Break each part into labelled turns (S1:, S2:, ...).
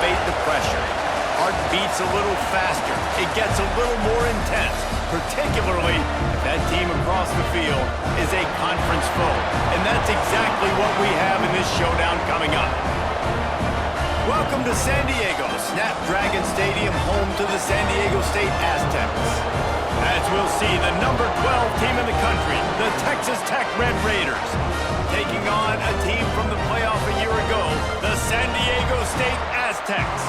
S1: elevate the pressure. Heart beats a little faster. It gets a little more intense, particularly if that team across the field is a conference foe. And that's exactly what we have in this showdown coming up. Welcome to San Diego, Snapdragon Stadium, home to the San Diego State Aztecs. As we'll see, the number 12 team in the country, the Texas Tech Red Raiders, taking on a team from the playoff a year ago, the San Diego State Aztecs.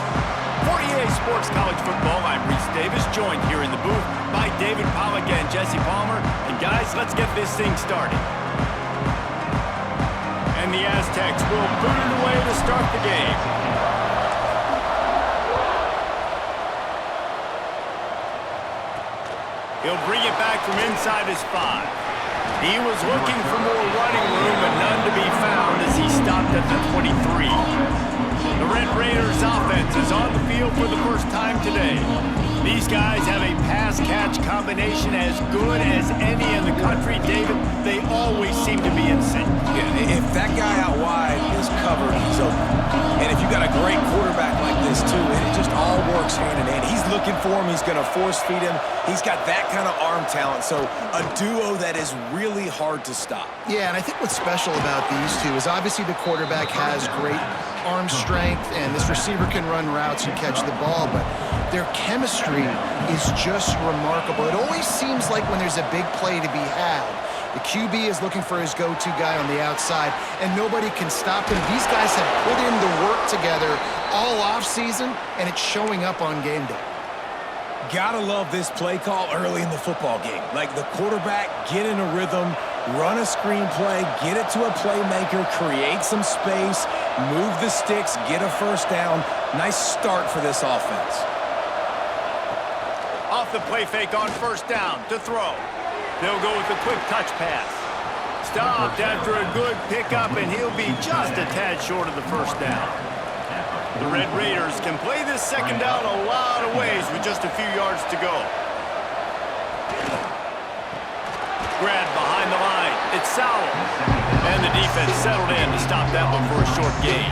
S1: For EA.Sports College Football, I'm Reese Davis, joined here in the booth by David Pollack and Jesse Palmer. And guys, let's get this thing started. And the Aztecs will boot it away to start the game. He'll bring it back from inside his 5. He was looking for more running room, but none to be found as he stopped at the 23. The Red Raiders offense is on the field for the first time today. These guys have a pass-catch combination as good as any in the country. David, they always seem to be in sync.
S2: Yeah, if that guy out wide is covered, he's open. And if you got a great quarterback like this, too, it just all works hand in hand. He's looking for him. He's going to force feed him. He's got that kind of arm talent. So a duo that is really hard to stop.
S3: Yeah, and I think what's special about these two is obviously the quarterback has great arm strength, and this receiver can run routes and catch the ball, but their chemistry is just remarkable. It always seems like when there's a big play to be had, the QB is looking for his go-to guy on the outside, and nobody can stop him. These guys have put in the work together all offseason, and it's showing up on game day.
S2: Gotta love this play call early in the football game. Like the quarterback, get in a rhythm, run a screen play, get it to a playmaker, create some space, move the sticks, get a first down. Nice start for this offense.
S1: Off the play fake on first down to throw. They'll go with a quick touch pass. Stopped after a good pickup, and he'll be just a tad short of the first down. The Red Raiders can play this second down a lot of ways with just a few yards to go. Grab behind the line. It's Sowell. And the defense settled in to stop that one for a short gain.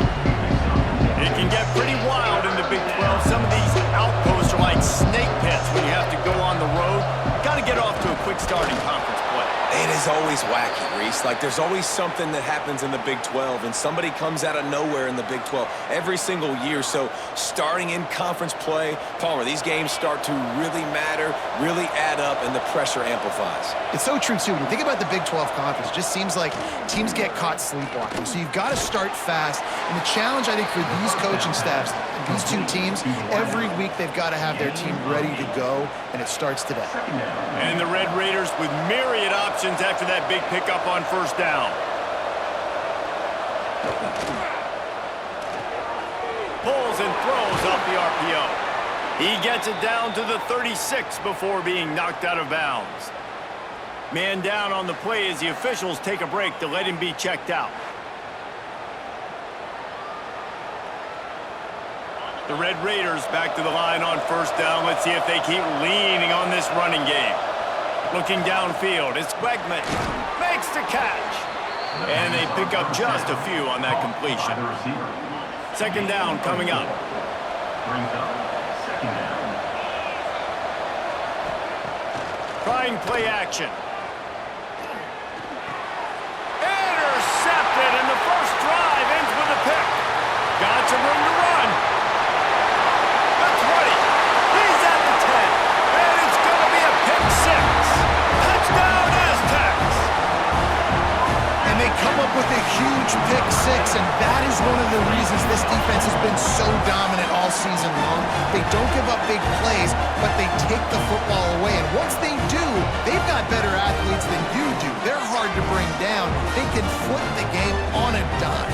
S1: It can get pretty wild in the Big 12. Some of these outposts are like snake pits when you have to go on the road. Got to get off to a quick start in conference play.
S2: It is always wacky, Reese. Like, there's always something that happens in the Big 12, and somebody comes out of nowhere in the Big 12 every single year. So, starting in conference play, Palmer, these games start to really matter, really add up, and the pressure amplifies.
S3: It's so true, too. When you think about the Big 12 conference, it just seems like teams get caught sleepwalking. So, you've got to start fast. And the challenge, I think, for these coaching staffs, these two teams, every week they've got to have their team ready to go, and it starts today.
S1: And the Red Raiders with myriad options after that big pickup on first down. Pulls and throws off the RPO. He gets it down to the 36 before being knocked out of bounds. Man down on the play as the officials take a break to let him be checked out. The Red Raiders back to the line on first down. Let's see if they keep leaning on this running game. Looking downfield, it's Wegman. Makes the catch. And they pick up just a few on that completion. Second down coming up. Trying play action. Intercepted, and the first drive ends with a pick. Got some room to run. The 20. He's at the 10. And it's going to be a pick 6. Touchdown, Aztecs.
S3: And they come up with a huge pick 6, and that is one of the reasons this defense has been so dominant all season long. They don't give up big plays, but they take the football away. And once they do, they've got better athletes than you do. They're hard to bring down. They can flip the game on a dime.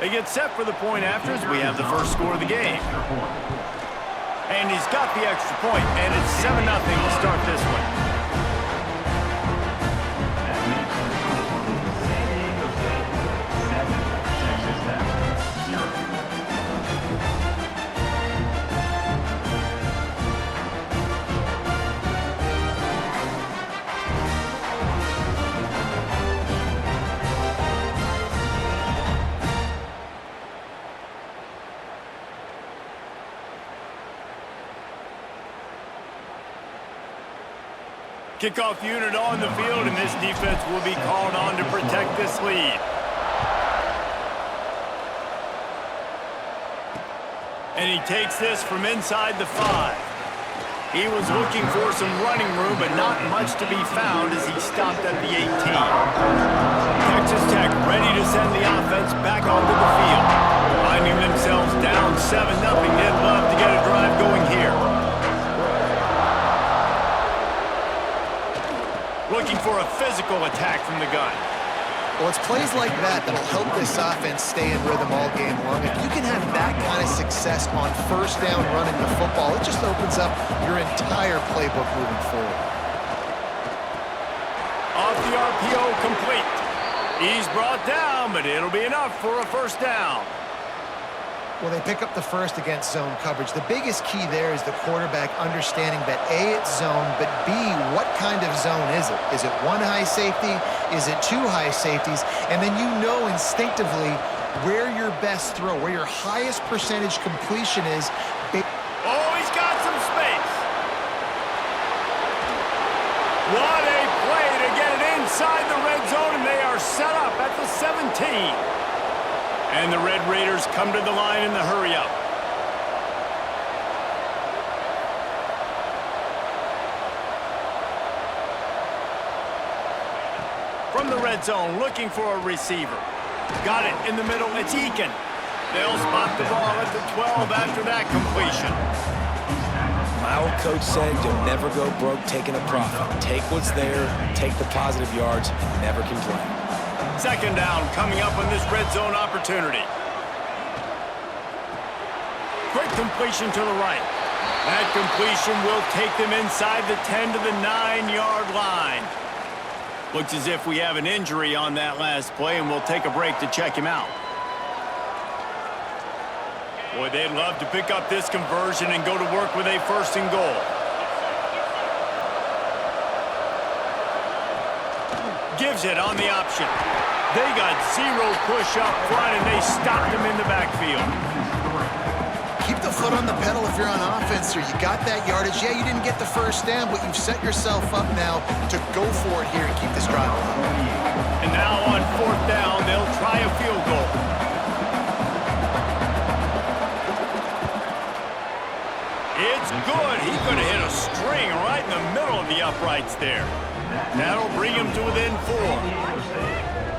S1: They get set for the point after as we have the first score of the game. And he's got the extra point, and it's 7-0 to start this one. Kickoff unit on the field, and this defense will be called on to protect this lead. And he takes this from inside the 5. He was looking for some running room, but not much to be found as he stopped at the 18. Texas Tech ready to send the offense back onto the field. Finding themselves down 7-0, they'd love to get a drive going here. Looking for a physical attack from the gun.
S3: Well, it's plays like that that'll help this offense stay in rhythm all game long. If you can have that kind of success on first down running the football, it just opens up your entire playbook moving forward.
S1: Off the RPO, complete. He's brought down, but it'll be enough for a first down.
S3: Well, they pick up the first against zone coverage. The biggest key there is the quarterback understanding that A, it's zone, but B, what kind of zone is it? Is it one high safety? Is it two high safeties? And then you know instinctively where your best throw, where your highest percentage completion is.
S1: Oh, he's got some space. What a play to get it inside the red zone, and they are set up at the 17. And the Red Raiders come to the line in the hurry-up. From the red zone, looking for a receiver. Got it in the middle, it's Eakin. They'll spot the ball at the 12 after that completion.
S2: My old coach said you'll never go broke taking a profit. Take what's there, take the positive yards, never complain.
S1: Second down coming up on this red zone opportunity. Quick completion to the right. That completion will take them inside the 10 to the 9-yard line. Looks as if we have an injury on that last play, and we'll take a break to check him out. Boy, they'd love to pick up this conversion and go to work with a first and goal. Gives it on the option. They got zero push up front, and they stopped him in the backfield.
S3: Keep the foot on the pedal if you're on offense here. You got that yardage. Yeah, you didn't get the first down, but you've set yourself up now to go for it here and keep this drive alive.
S1: And now on fourth down, they'll try a field goal. It's good. He could have hit a string right in the middle of the uprights there. That'll bring him to within 4.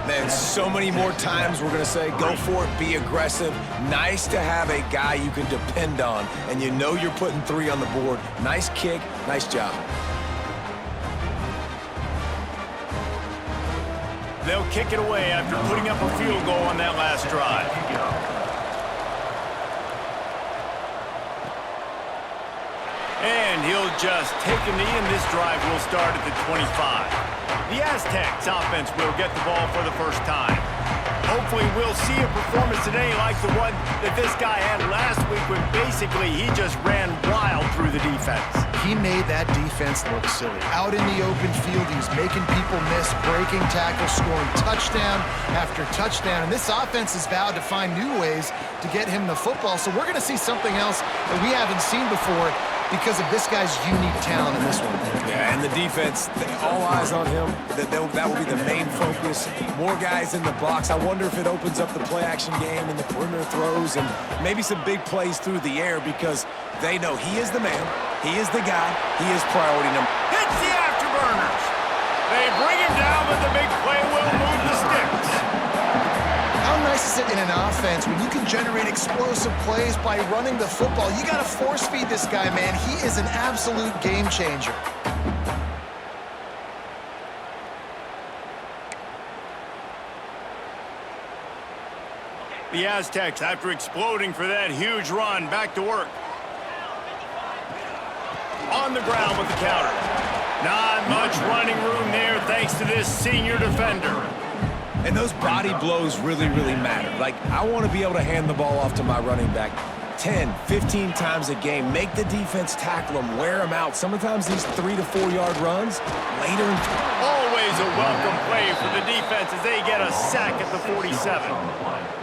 S2: Man, so many more times we're going to say, go for it, be aggressive. Nice to have a guy you can depend on, and you know you're putting 3 on the board. Nice kick, nice job.
S1: They'll kick it away after putting up a field goal on that last drive. And he'll just take a knee, and this drive will start at the 25. The Aztecs offense will get the ball for the first time. Hopefully we'll see a performance today like the one that this guy had last week when basically he just ran wild through the defense.
S3: He made that defense look silly. Out in the open field, he was making people miss, breaking tackles, scoring touchdown after touchdown. And this offense has vowed to find new ways to get him the football. So we're going to see something else that we haven't seen before because of this guy's unique talent in this one.
S2: Yeah, and the defense, all eyes on him. That will be the main focus. More guys in the box. I wonder if it opens up the play-action game and the perimeter throws and maybe some big plays through the air because they know he is the man, he is the guy, he is priority number.
S1: Hits the afterburners. They bring him down, but the big play will move the sticks.
S3: How nice is it in an offense when you can generate explosive plays by running the football? You got to force feed this guy, man. He is an absolute game changer.
S1: The Aztecs, after exploding for that huge run, back to work. On the ground with the counter. Not much running room there thanks to this senior defender.
S2: And those body blows really, really matter. Like, I want to be able to hand the ball off to my running back 10, 15 times a game. Make the defense tackle them, wear them out. Sometimes these 3 to 4 yard runs later.
S1: Always always a welcome play for the defense as they get a sack at the 47.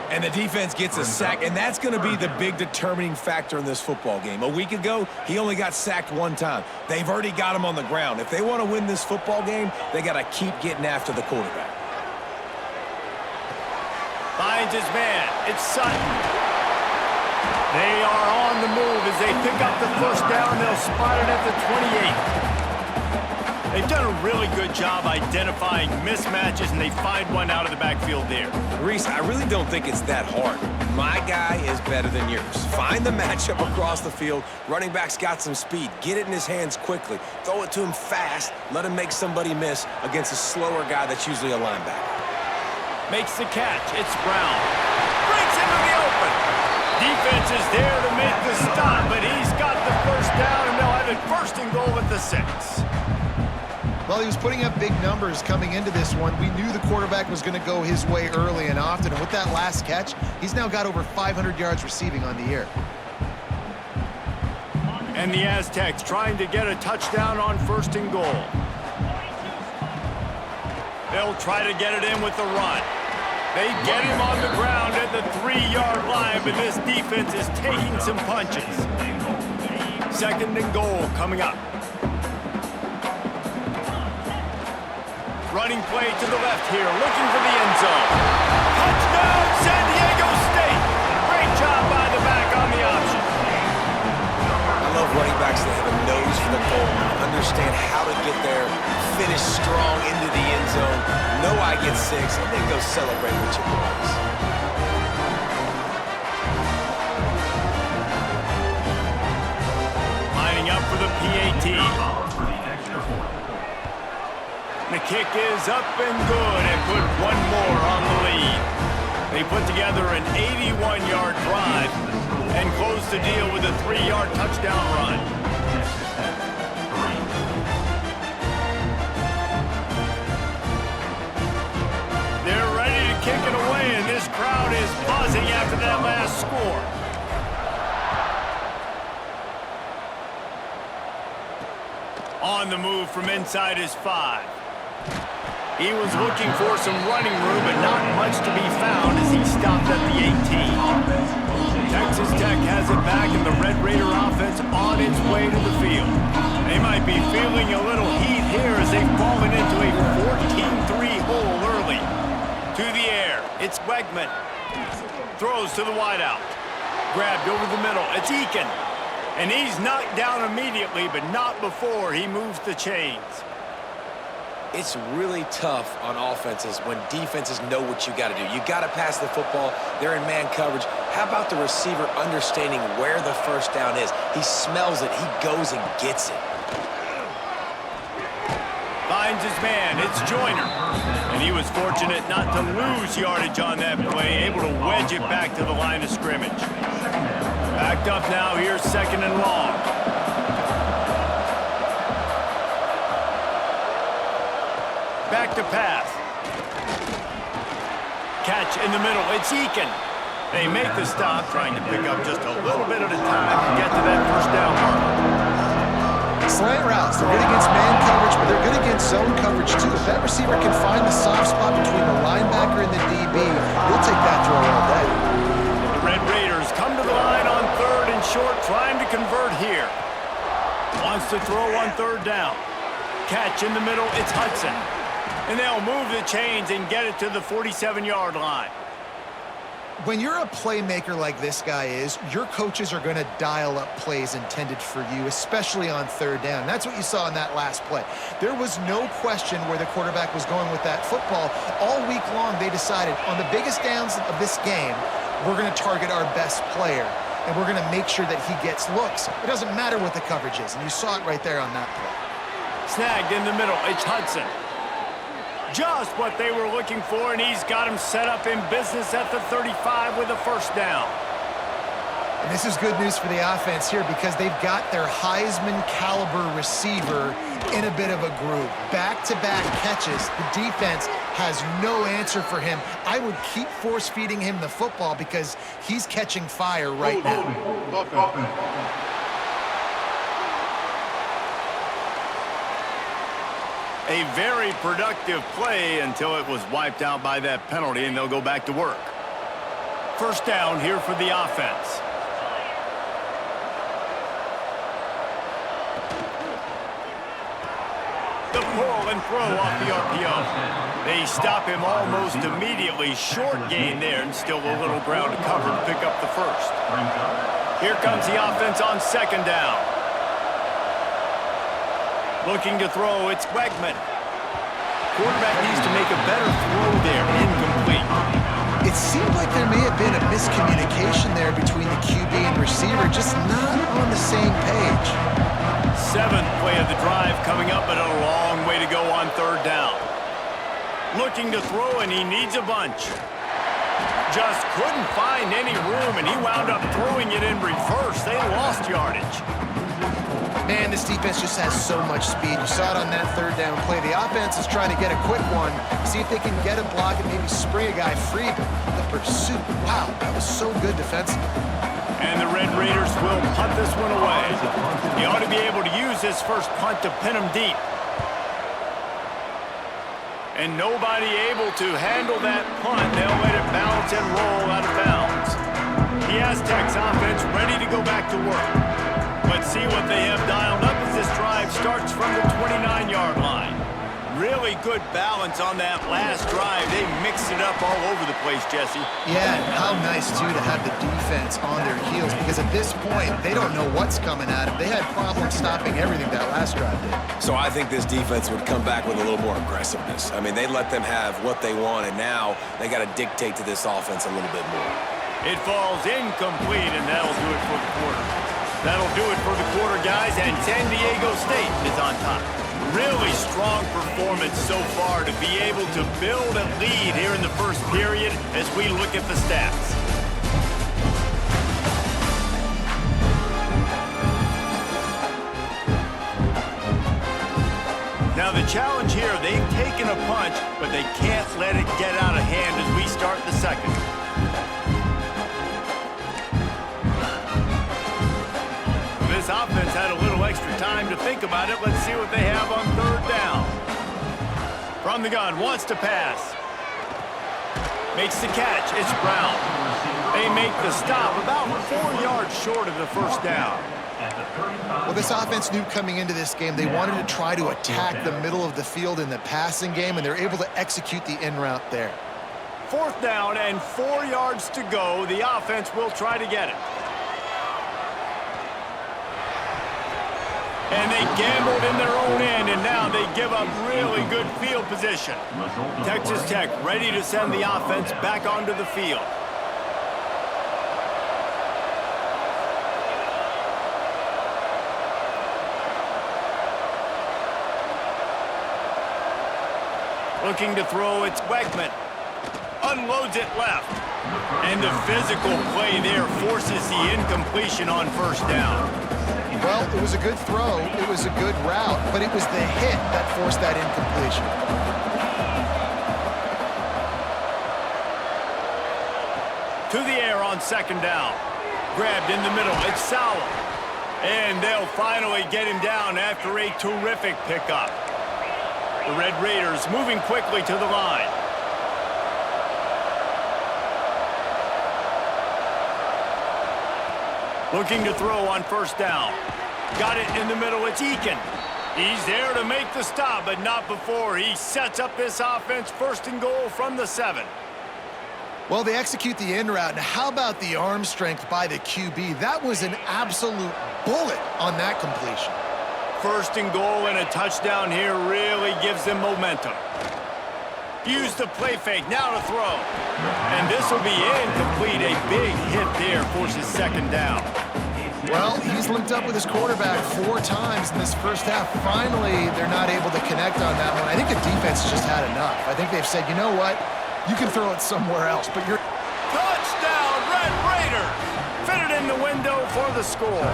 S2: And the defense gets a sack, and that's going to be the big determining factor in this football game. A week ago, he only got sacked one time. They've already got him on the ground. If they want to win this football game, they got to keep getting after the quarterback.
S1: Finds his man. It's Sutton. They are on the move as they pick up the first down. They'll spot it at the 28. They've done a really good job identifying mismatches, and they find one out of the backfield there.
S2: Reese, I really don't think it's that hard. My guy is better than yours. Find the matchup across the field. Running back's got some speed. Get it in his hands quickly. Throw it to him fast. Let him make somebody miss against a slower guy that's usually a linebacker.
S1: Makes the catch. It's Brown. Breaks into the open. Defense is there to make the stop, but he's got the first down, and they'll have it first and goal at the 6.
S3: Well, he was putting up big numbers coming into this one. We knew the quarterback was going to go his way early and often. And with that last catch, he's now got over 500 yards receiving on the year.
S1: And the Aztecs trying to get a touchdown on first and goal. They'll try to get it in with the run. They get him on the ground at the 3-yard line, but this defense is taking some punches. Second and goal coming up. Running play to the left here, looking for the end zone. Touchdown, San Diego State! Great job by the back on the option.
S2: I love running backs that have a nose for the goal. Understand how to get there, finish strong into the end zone, know I get 6, and then go celebrate with your boys.
S1: Lining up for the PAT. The kick is up and good and put one more on the lead. They put together an 81-yard drive and close the deal with a 3-yard touchdown run. They're ready to kick it away, and this crowd is buzzing after that last score. On the move from inside his 5. He was looking for some running room, but not much to be found as he stopped at the 18. Texas Tech has it back, and the Red Raider offense on its way to the field. They might be feeling a little heat here as they've fallen into a 14-3 hole early. To the air, it's Wegman. Throws to the wideout. Grabbed over the middle, it's Eakin. And he's knocked down immediately, but not before he moves the chains.
S2: It's really tough on offenses when defenses know what you got to do. You got to pass the football. They're in man coverage. How about the receiver understanding where the first down is? He smells it. He goes and gets it.
S1: Finds his man. It's Joyner. And he was fortunate not to lose yardage on that play, able to wedge it back to the line of scrimmage. Backed up now. Here's second and long. Back to pass. Catch in the middle. It's Eakin. They make the stop, trying to pick up just a little bit at a time to get to that first down marker.
S3: Slant routes. They're good against man coverage, but they're good against zone coverage, too. If that receiver can find the soft spot between the linebacker and the DB, he'll take that throw all day.
S1: The Red Raiders come to the line on third and short, trying to convert here. Wants to throw on third down. Catch in the middle. It's Hudson. And they'll move the chains and get it to the 47-yard line.
S3: When you're a playmaker like this guy is, your coaches are going to dial up plays intended for you, especially on third down. That's what you saw in that last play. There was no question where the quarterback was going with that football. All week long, they decided on the biggest downs of this game, we're going to target our best player, and we're going to make sure that he gets looks. It doesn't matter what the coverage is, and you saw it right there on that play.
S1: Snagged in the middle. It's Hudson. Just what they were looking for, and he's got him set up in business at the 35 with a first down.
S3: And this is good news for the offense here because they've got their Heisman-caliber receiver in a bit of a groove. Back-to-back catches. The defense has no answer for him. I would keep force-feeding him the football because he's catching fire right now.
S1: A very productive play until it was wiped out by that penalty, and they'll go back to work. First down here for the offense. The pull and throw off the RPO. They stop him almost immediately. Short gain there, and still a little ground to cover to pick up the first. Here comes the offense on second down. Looking to throw, it's Wegman. Quarterback needs to make a better throw there, incomplete.
S3: It seemed like there may have been a miscommunication there between the QB and receiver, just not on the same page.
S1: Seventh play of the drive coming up, but a long way to go on third down. Looking to throw, and he needs a bunch. Just couldn't find any room, and he wound up throwing it in reverse. They lost yardage.
S3: Man, this defense just has so much speed. You saw it on that third down play. The offense is trying to get a quick one, see if they can get a block and maybe spring a guy free, but the pursuit, wow, that was so good defensively.
S1: And the Red Raiders will punt this one away. He ought to be able to use his first punt to pin him deep. And nobody able to handle that punt. They'll let it bounce and roll out of bounds. The Aztecs offense ready to go back to work. Let's see what they have dialed up as this drive starts from the 29-yard line. Really good balance on that last drive. They mixed it up all over the place, Jesse.
S3: Yeah, and how nice, too, to have the defense on their heels, because at this point, they don't know what's coming at them. They had problems stopping everything that last drive did.
S2: So I think this defense would come back with a little more aggressiveness. I mean, they let them have what they want, and now they got to dictate to this offense a little bit more.
S1: It falls incomplete, and that'll do it for the quarter. That'll do it for the quarter, guys, and San Diego State is on top. Really strong performance so far to be able to build a lead here in the first period as we look at the stats. Now the challenge here, they've taken a punch, but they can't let it get out of hand as we start the second. This offense had a little extra time to think about it. Let's see what they have on third down. From the gun, wants to pass. Makes the catch. It's Brown. They make the stop about 4 yards short of the first down.
S3: Well, this offense knew coming into this game they wanted to try to attack the middle of the field in the passing game, and they're able to execute the in route there.
S1: Fourth down and 4 yards to go. The offense will try to get it. And they gambled in their own end, and now they give up really good field position. Texas Tech ready to send the offense back onto the field. Looking to throw, it's Wegman. Unloads it left. And the physical play there forces the incompletion on first down.
S3: Well, it was a good throw, it was a good route, but it was the hit that forced that incompletion.
S1: To the air on second down. Grabbed in the middle, it's Sowell. And they'll finally get him down after a terrific pickup. The Red Raiders moving quickly to the line. Looking to throw on first down. Got it in the middle, it's Eakin. He's there to make the stop, but not before he sets up this offense first and goal from the 7.
S3: Well, they execute the in route. Now, how about the arm strength by the QB? That was an absolute bullet on that completion.
S1: First and goal and a touchdown here really gives them momentum. Use the play fake, now to throw. And this will be incomplete. A big hit there forces second down.
S3: Well, he's linked up with his quarterback 4 times in this first half. Finally, they're not able to connect on that one. I think the defense just had enough. I think they've said, you know what? You can throw it somewhere else, but you're...
S1: Touchdown, Red Raiders! Fitted in the window for the score.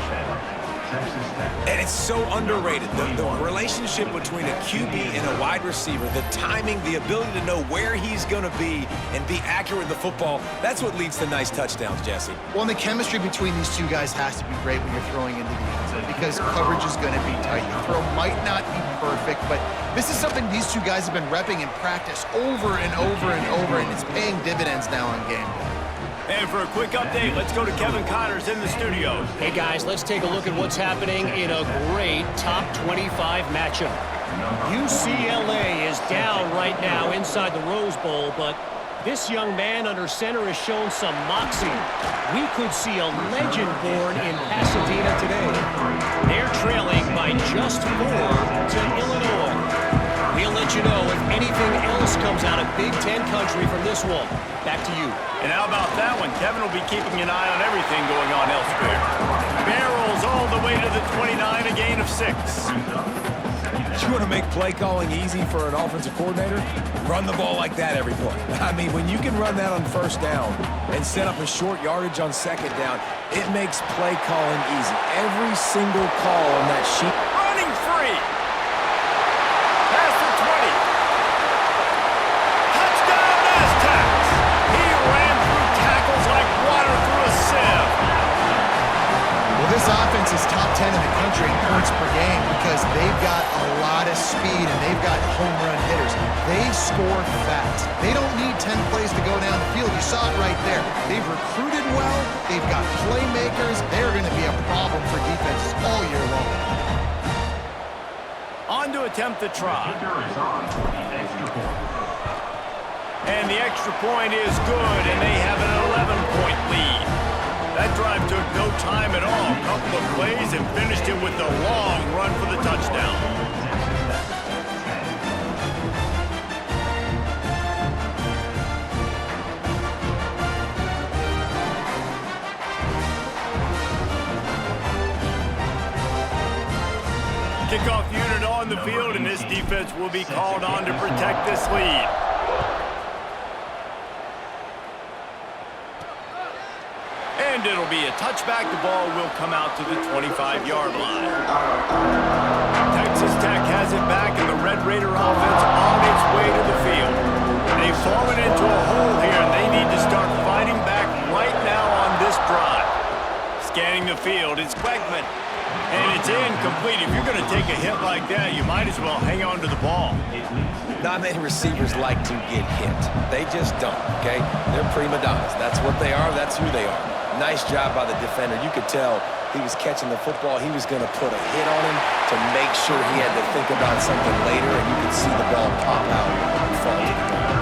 S2: And it's so underrated. The relationship between a QB and a wide receiver, the timing, the ability to know where he's going to be and be accurate with the football, that's what leads to nice touchdowns, Jesse.
S3: Well, and the chemistry between these two guys has to be great when you're throwing into the end zone because coverage is going to be tight. The throw might not be perfect, but this is something these two guys have been repping in practice over and over and over, and it's paying dividends now on game day.
S1: And for a quick update, let's go to Kevin Connors in the studio.
S4: Hey guys, let's take a look at what's happening in a great top 25 matchup. UCLA is down right now inside the Rose Bowl, but this young man under center has shown some moxie. We could see a legend born in Pasadena today. They're trailing by just 4 to Illinois. We'll let you know if anything else comes out of Big Ten country from this one. Back to you.
S1: And how about that one? Kevin will be keeping an eye on everything going on elsewhere. Barrels all the way to the 29, a gain of 6.
S2: You want to make play calling easy for an offensive coordinator? Run the ball like that every play. I mean, when you can run that on first down and set up a short yardage on second down, it makes play calling easy. Every single call on that sheet.
S1: Running free. Pass for 20. Touchdown, AzTecs. He ran through tackles like water through a sieve.
S3: Well, this offense is top 10 in the country in points per game because they've got a lot of speed and they've got home run hitters. They score fast. They don't need 10 plays to go down the field. You saw it right there. They've recruited well. They've got playmakers. They're going to be a problem for defenses all year long.
S1: On to attempt the try. And the extra point is good, and they have an 11-point lead. That drive took no time at all. A couple of plays and finished it with a long run for the touchdown. Kickoff unit on the field, and this defense will be called on to protect this lead. And it'll be a touchback. The ball will come out to the 25-yard line. Texas Tech has it back, and the Red Raider offense on its way to the field. They've fallen into a hole here, and they need to start fighting back right now on this drive. Scanning the field, it's Wegman. And it's incomplete. If you're going to take a hit like that, you might as well hang on to the ball.
S2: Not many receivers like to get hit. They just don't, okay? They're prima donnas. That's what they are. That's who they are. Nice job by the defender. You could tell he was catching the football. He was going to put a hit on him to make sure he had to think about something later, and you could see the ball pop out and fall to the ground.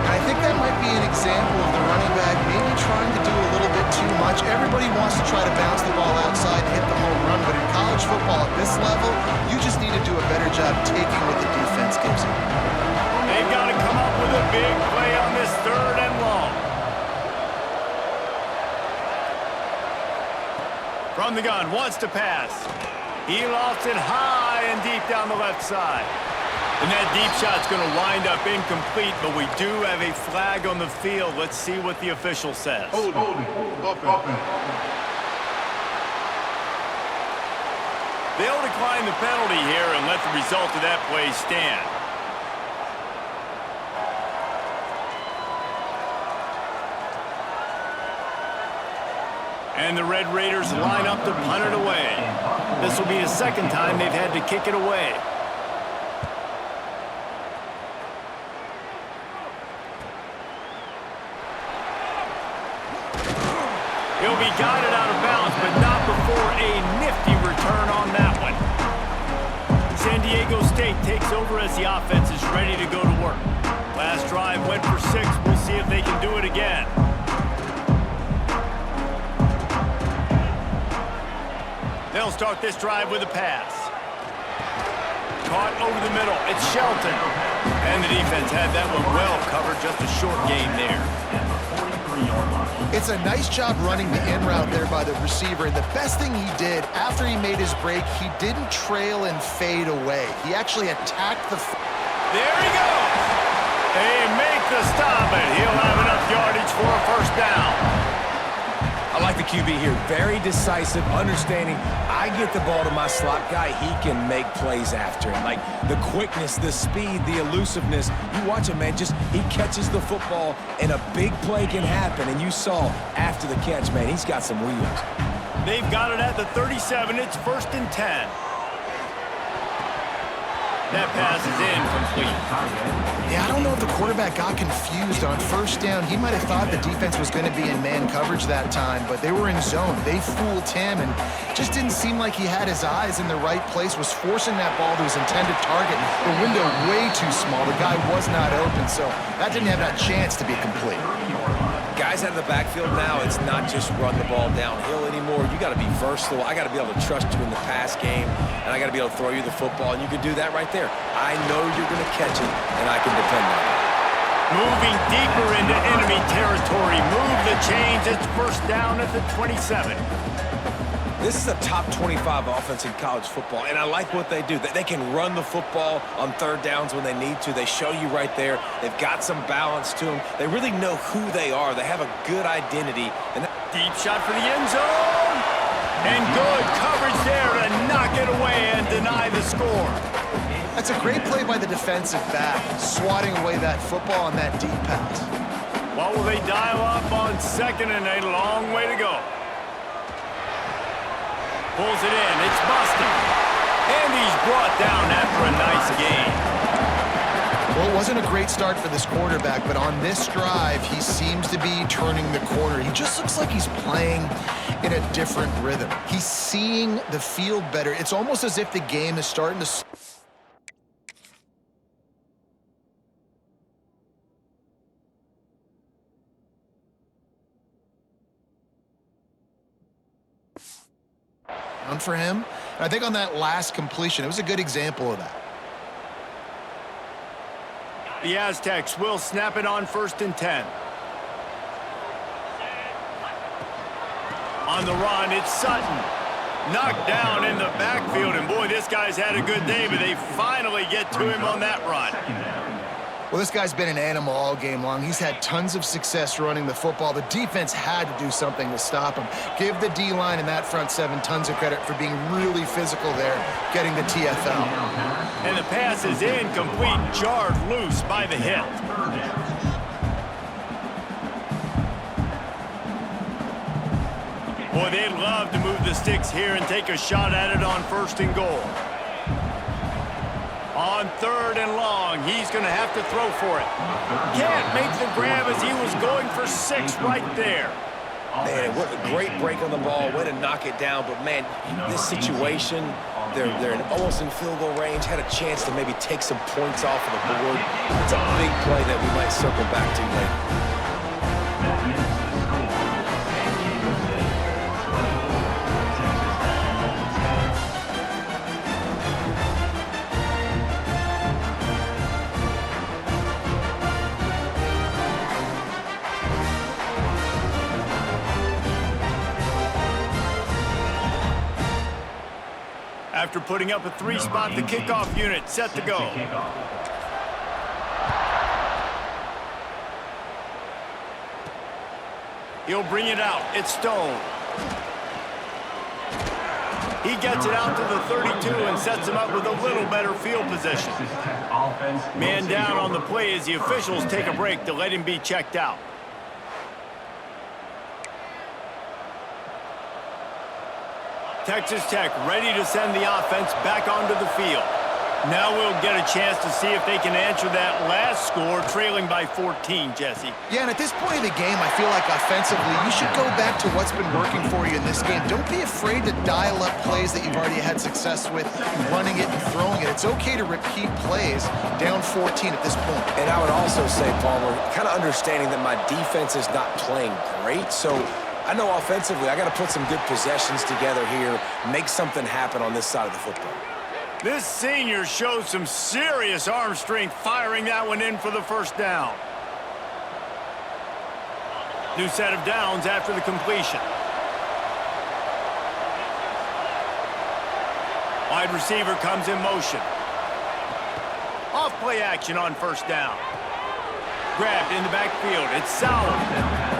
S3: I think that might be an example of the running back maybe trying to do a little bit too much. Everybody wants to try to bounce the ball outside and hit the home run, but in college football at this level, you just need to do a better job taking what the defense gives you.
S1: They've got to come up with a big play on this 3rd and long. From the gun, wants to pass. He lofts it high and deep down the left side. And that deep shot's going to wind up incomplete, but we do have a flag on the field. Let's see what the official says.
S5: Hold it.
S1: They'll decline the penalty here and let the result of that play stand. And the Red Raiders line up to punt it away. This will be the 2nd time they've had to kick it away. He'll be guided out of bounds, but not before a nifty return on that one. San Diego State takes over as the offense is ready to go to work. Last drive went for 6. We'll see if they can do it again. They'll start this drive with a pass. Caught over the middle. It's Shelton. And the defense had that one well covered. Just a short gain there.
S3: It's a nice job running the in route there by the receiver. And the best thing he did after he made his break, he didn't trail and fade away. He actually attacked the...
S1: There he goes. They make the stop, and he'll have enough yardage for a 1st down.
S2: I like the QB here. Very decisive, understanding I get the ball to my slot guy, he can make plays after it. Like the quickness, the speed, the elusiveness. You watch him, man, just he catches the football and a big play can happen. And you saw after the catch, man, he's got some wheels.
S1: They've got it at the 37. It's 1st and 10. That pass is incomplete.
S3: Yeah, I don't know if the quarterback got confused on first down. He might have thought the defense was going to be in man coverage that time, but they were in zone. They fooled him and just didn't seem like he had his eyes in the right place, was forcing that ball to his intended target. The window way too small. The guy was not open, so that didn't have that chance to be complete.
S2: Guys out of the backfield now, it's not just run the ball downhill anymore. You got to be versatile. I got to be able to trust you in the pass game, and I got to be able to throw you the football, and you can do that right there. I know you're going to catch it, and I can depend on it.
S1: Moving deeper into enemy territory. Move the chains. It's first down at the 27.
S2: This is a top 25 offense in college football, and I like what they do. They can run the football on third downs when they need to. They show you right there. They've got some balance to them. They really know who they are. They have a good identity. And
S1: deep shot for the end zone. And good coverage there to knock it away and deny the score.
S3: That's a great play by the defensive back, swatting away that football on that deep pass.
S1: What will they dial up on second and a long way to go? Pulls it in. It's busted. And he's brought down after a nice gain.
S3: Well, it wasn't a great start for this quarterback, but on this drive, he seems to be turning the corner. He just looks like he's playing in a different rhythm. He's seeing the field better. It's almost as if the game is starting to... for him. And I think on that last completion, it was a good example of that.
S1: The Aztecs will snap it on first and 10. On the run, it's Sutton. Knocked down in the backfield, and boy, this guy's had a good day, but they finally get to him on that run.
S3: Well, this guy's been an animal all game long. He's had tons of success running the football. The defense had to do something to stop him. Give the D-line and that front seven tons of credit for being really physical there, getting the TFL.
S1: And the pass is incomplete, jarred loose by the hit. Boy, they'd love to move the sticks here and take a shot at it on first and goal. On third and long, he's going to have to throw for it. Can't make the grab as he was going for 6 right there.
S2: Man, what a great break on the ball. Way to knock it down. But, man, this situation, they're almost in field goal range. Had a chance to maybe take some points off of the board. It's a big play that we might circle back to later.
S1: After putting up a 3-spot, the kickoff unit set to go. He'll bring it out. It's Stone. He gets it out to the 32 and sets him up with a little better field position. Man down on the play as the officials take a break to let him be checked out. Texas Tech ready to send the offense back onto the field. Now we'll get a chance to see if they can answer that last score, trailing by 14, Jesse.
S3: Yeah, and at this point of the game, I feel like offensively, you should go back to what's been working for you in this game. Don't be afraid to dial up plays that you've already had success with, running it and throwing it. It's okay to repeat plays down 14 at this point.
S2: And I would also say, Palmer, kind of understanding that my defense is not playing great, so I know offensively I got to put some good possessions together here, make something happen on this side of the football.
S1: This senior shows some serious arm strength, firing that one in for the first down. New set of downs after the completion. Wide receiver comes in motion. Off play action on first down. Grabbed in the backfield. It's Sauer.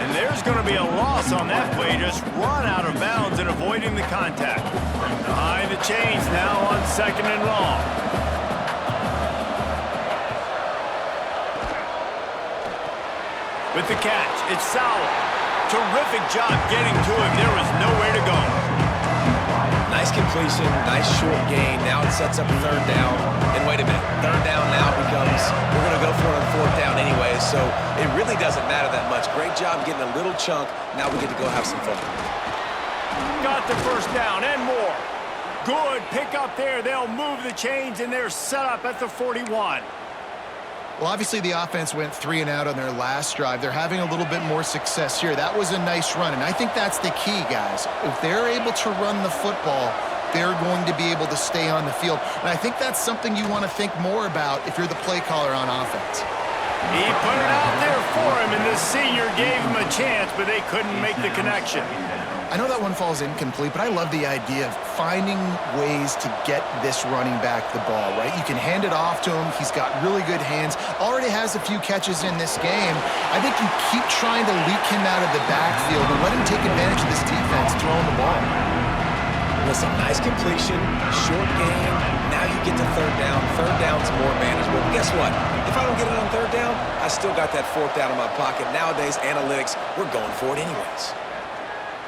S1: And there's going to be a loss on that play. Just run out of bounds and avoiding the contact. Behind the chains now on second and long. With the catch, it's Sauer. Terrific job getting to him. There was nowhere to go.
S2: Nice completion, nice short gain. Now it sets up a third down. And wait a minute, third down now becomes, we're going to go for it on fourth down anyway, so it really doesn't matter that much. Great job getting a little chunk. Now we get to go have some fun.
S1: Got the first down and more. Good pick up there. They'll move the chains, and they're set up at the 41.
S3: Well, obviously the offense went 3 and out on their last drive. They're having a little bit more success here. That was a nice run, and I think that's the key, guys. If they're able to run the football, they're going to be able to stay on the field. And I think that's something you want to think more about if you're the play caller on offense.
S1: He put it out there for him, and the senior gave him a chance, but they couldn't make the connection.
S3: I know that one falls incomplete, but I love the idea of finding ways to get this running back the ball, right? You can hand it off to him. He's got really good hands. Already has a few catches in this game. I think you keep trying to leak him out of the backfield and let him take advantage of this defense throwing the ball.
S2: Listen, nice completion, short game. Now you get to third down. Third down's more manageable. Guess what? If I don't get it on third down, I still got that fourth down in my pocket. Nowadays, analytics, we're going for it anyways.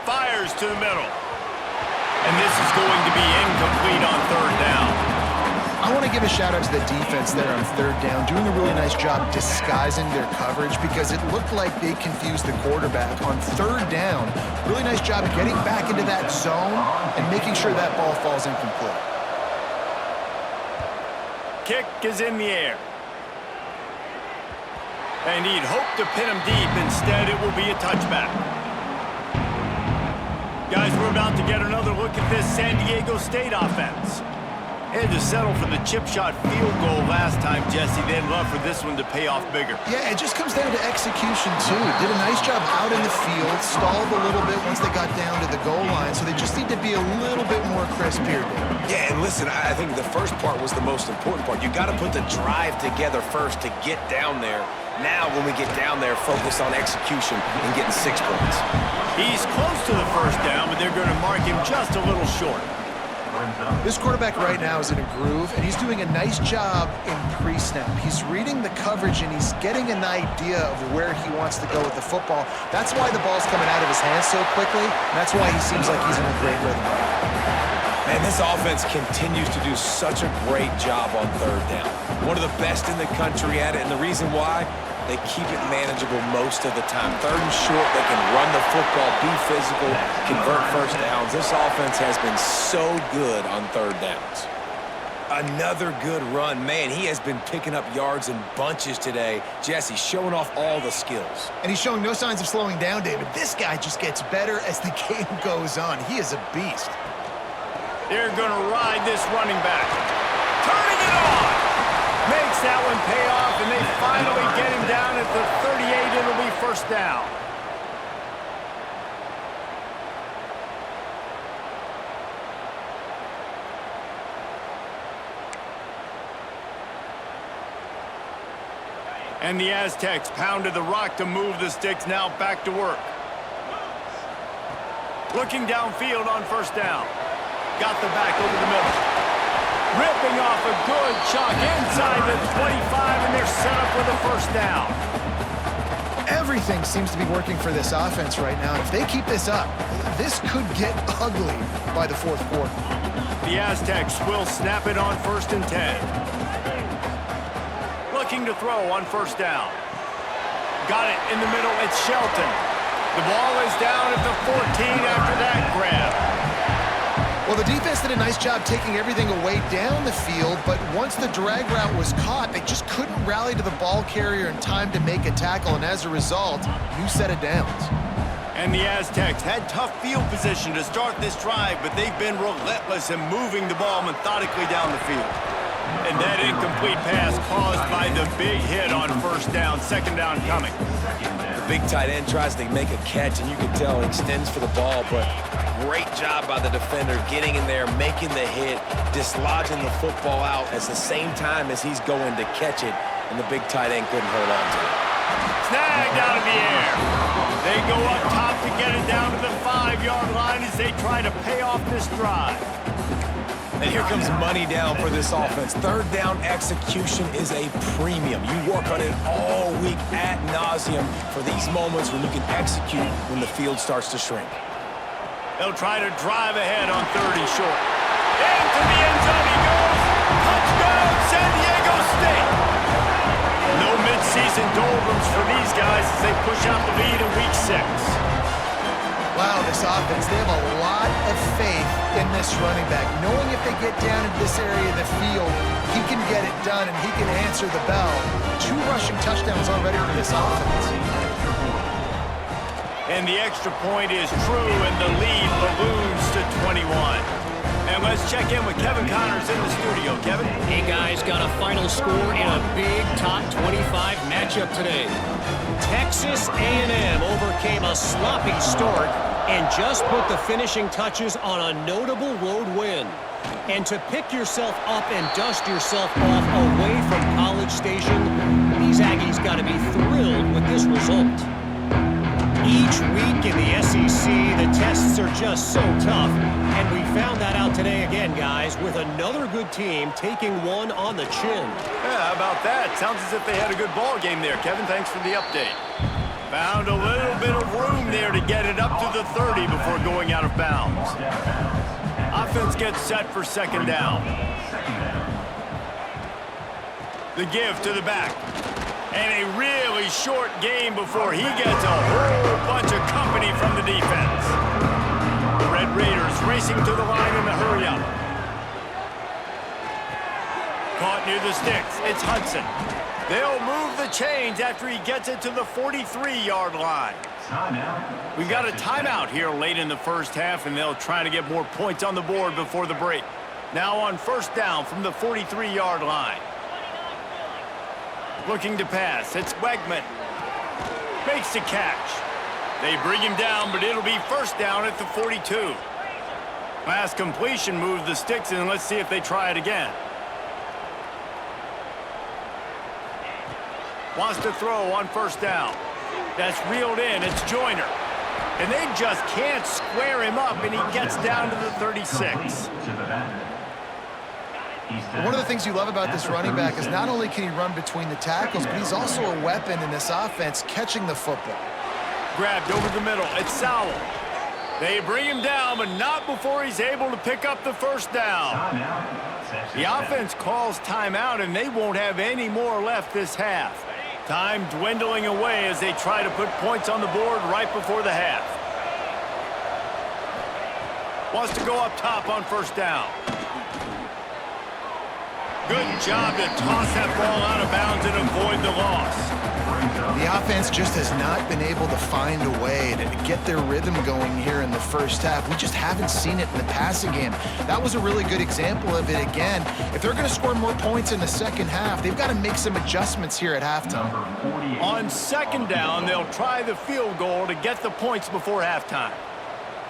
S1: Fires to the middle. And this is going to be incomplete on third down.
S3: I want to give a shout out to the defense there on third down, doing a really nice job disguising their coverage because it looked like they confused the quarterback on third down. Really nice job getting back into that zone and making sure that ball falls incomplete.
S1: Kick is in the air. And he'd hoped to pin him deep. Instead, it will be a touchback. Guys, we're about to get another look at this San Diego State offense. Had to settle for the chip shot field goal last time, Jesse. They'd love for this one to pay off bigger.
S3: Yeah, it just comes down to execution, too. Did a nice job out in the field, stalled a little bit once they got down to the goal line, so they just need to be a little bit more crisp here, David.
S2: Yeah, and listen, I think the first part was the most important part. You got to put the drive together first to get down there. Now, when we get down there, focus on execution and getting 6 points.
S1: He's close to the first down, but they're going to mark him just a little short.
S3: This quarterback right now is in a groove, and he's doing a nice job in pre-snap. He's reading the coverage, and he's getting an idea of where he wants to go with the football. That's why the ball's coming out of his hands so quickly, and that's why he seems like he's in a great rhythm.
S2: Man, this offense continues to do such a great job on third down. One of the best in the country at it, and the reason why, they keep it manageable most of the time. Third and short, they can run the football, be physical, convert first downs. This offense has been so good on third downs. Another good run. Man, he has been picking up yards in bunches today. Jesse showing off all the skills.
S3: And he's showing no signs of slowing down, David. This guy just gets better as the game goes on. He is a beast.
S1: They're going to ride this running back. Turning it on. Makes that one pay off, and they finally get him down at the 38. It'll be first down. And the Aztecs pounded the rock to move the sticks. Now back to work. Looking downfield on first down. Got the back over the middle. Ripping off a good chunk inside the 25, and they're set up with a first down.
S3: Everything seems to be working for this offense right now. If they keep this up, this could get ugly by the fourth quarter.
S1: The Aztecs will snap it on 1st and 10. Looking to throw on first down. Got it in the middle. It's Shelton. The ball is down at the 14 after that grab.
S3: Well, the defense did a nice job taking everything away down the field, but once the drag route was caught, they just couldn't rally to the ball carrier in time to make a tackle, and as a result, new set of downs.
S1: And the Aztecs had tough field position to start this drive, but they've been relentless in moving the ball methodically down the field. And that incomplete pass caused by the big hit on first down, second down coming.
S2: The big tight end tries to make a catch, and you can tell he extends for the ball, but great job by the defender getting in there, making the hit, dislodging the football out at the same time as he's going to catch it, and the big tight end couldn't hold on to it.
S1: Snagged out of the air. They go up top to get it down to the 5-yard line as they try to pay off this drive.
S2: And here comes money down for this offense. Third down execution is a premium. You work on it all week ad nauseum for these moments when you can execute when the field starts to shrink.
S1: They'll try to drive ahead on 30 short. Into the end zone he goes. Touchdown San Diego State. No mid-season doldrums for these guys as they push out the lead in Week 6.
S3: Wow, this offense, they have a lot of faith in this running back, knowing if they get down into this area of the field, he can get it done and he can answer the bell. 2 rushing touchdowns already for this offense.
S1: And the extra point is true, and the lead balloons to 21. And let's check in with Kevin Connors in the studio. Kevin?
S4: Hey, guys, got a final score in a big top 25 matchup today. Texas A&M overcame a sloppy start and just put the finishing touches on a notable road win. And to pick yourself up and dust yourself off away from College Station, these Aggies got to be thrilled with this result. Each week in the SEC, the tests are just so tough, and we found that out today again, guys, with another good team taking one on the chin.
S1: Yeah, how about that? Sounds as if they had a good ball game there. Kevin, thanks for the update. Found a little bit of room there to get it up to the 30 before going out of bounds. Offense gets set for second down. The give to the back. And a really short game before he gets a whole bunch of company from the defense. The Red Raiders racing to the line in the hurry-up. Caught near the sticks. It's Hudson. They'll move the chains after he gets it to the 43-yard line. We've got a timeout here late in the first half, and they'll try to get more points on the board before the break. Now on first down from the 43-yard line. Looking to pass. It's Wegman. Makes the catch. They bring him down, but it'll be first down at the 42. Last completion moved the sticks, and let's see if they try it again. Wants to throw on first down. That's reeled in. It's Joyner. And they just can't square him up, and he gets down to the 36.
S3: One of the things you love about this running back is not only can he run between the tackles, but he's also a weapon in this offense catching the football.
S1: Grabbed over the middle. It's Sowell. They bring him down, but not before he's able to pick up the first down. The offense calls timeout, and they won't have any more left this half. Time dwindling away as they try to put points on the board right before the half. Wants to go up top on first down. Good job to toss that ball out of bounds and avoid the loss.
S3: The offense just has not been able to find a way to get their rhythm going here in the first half. We just haven't seen it in the passing game. That was a really good example of it again. If they're going to score more points in the second half, they've got to make some adjustments here at halftime.
S1: On second down, they'll try the field goal to get the points before halftime.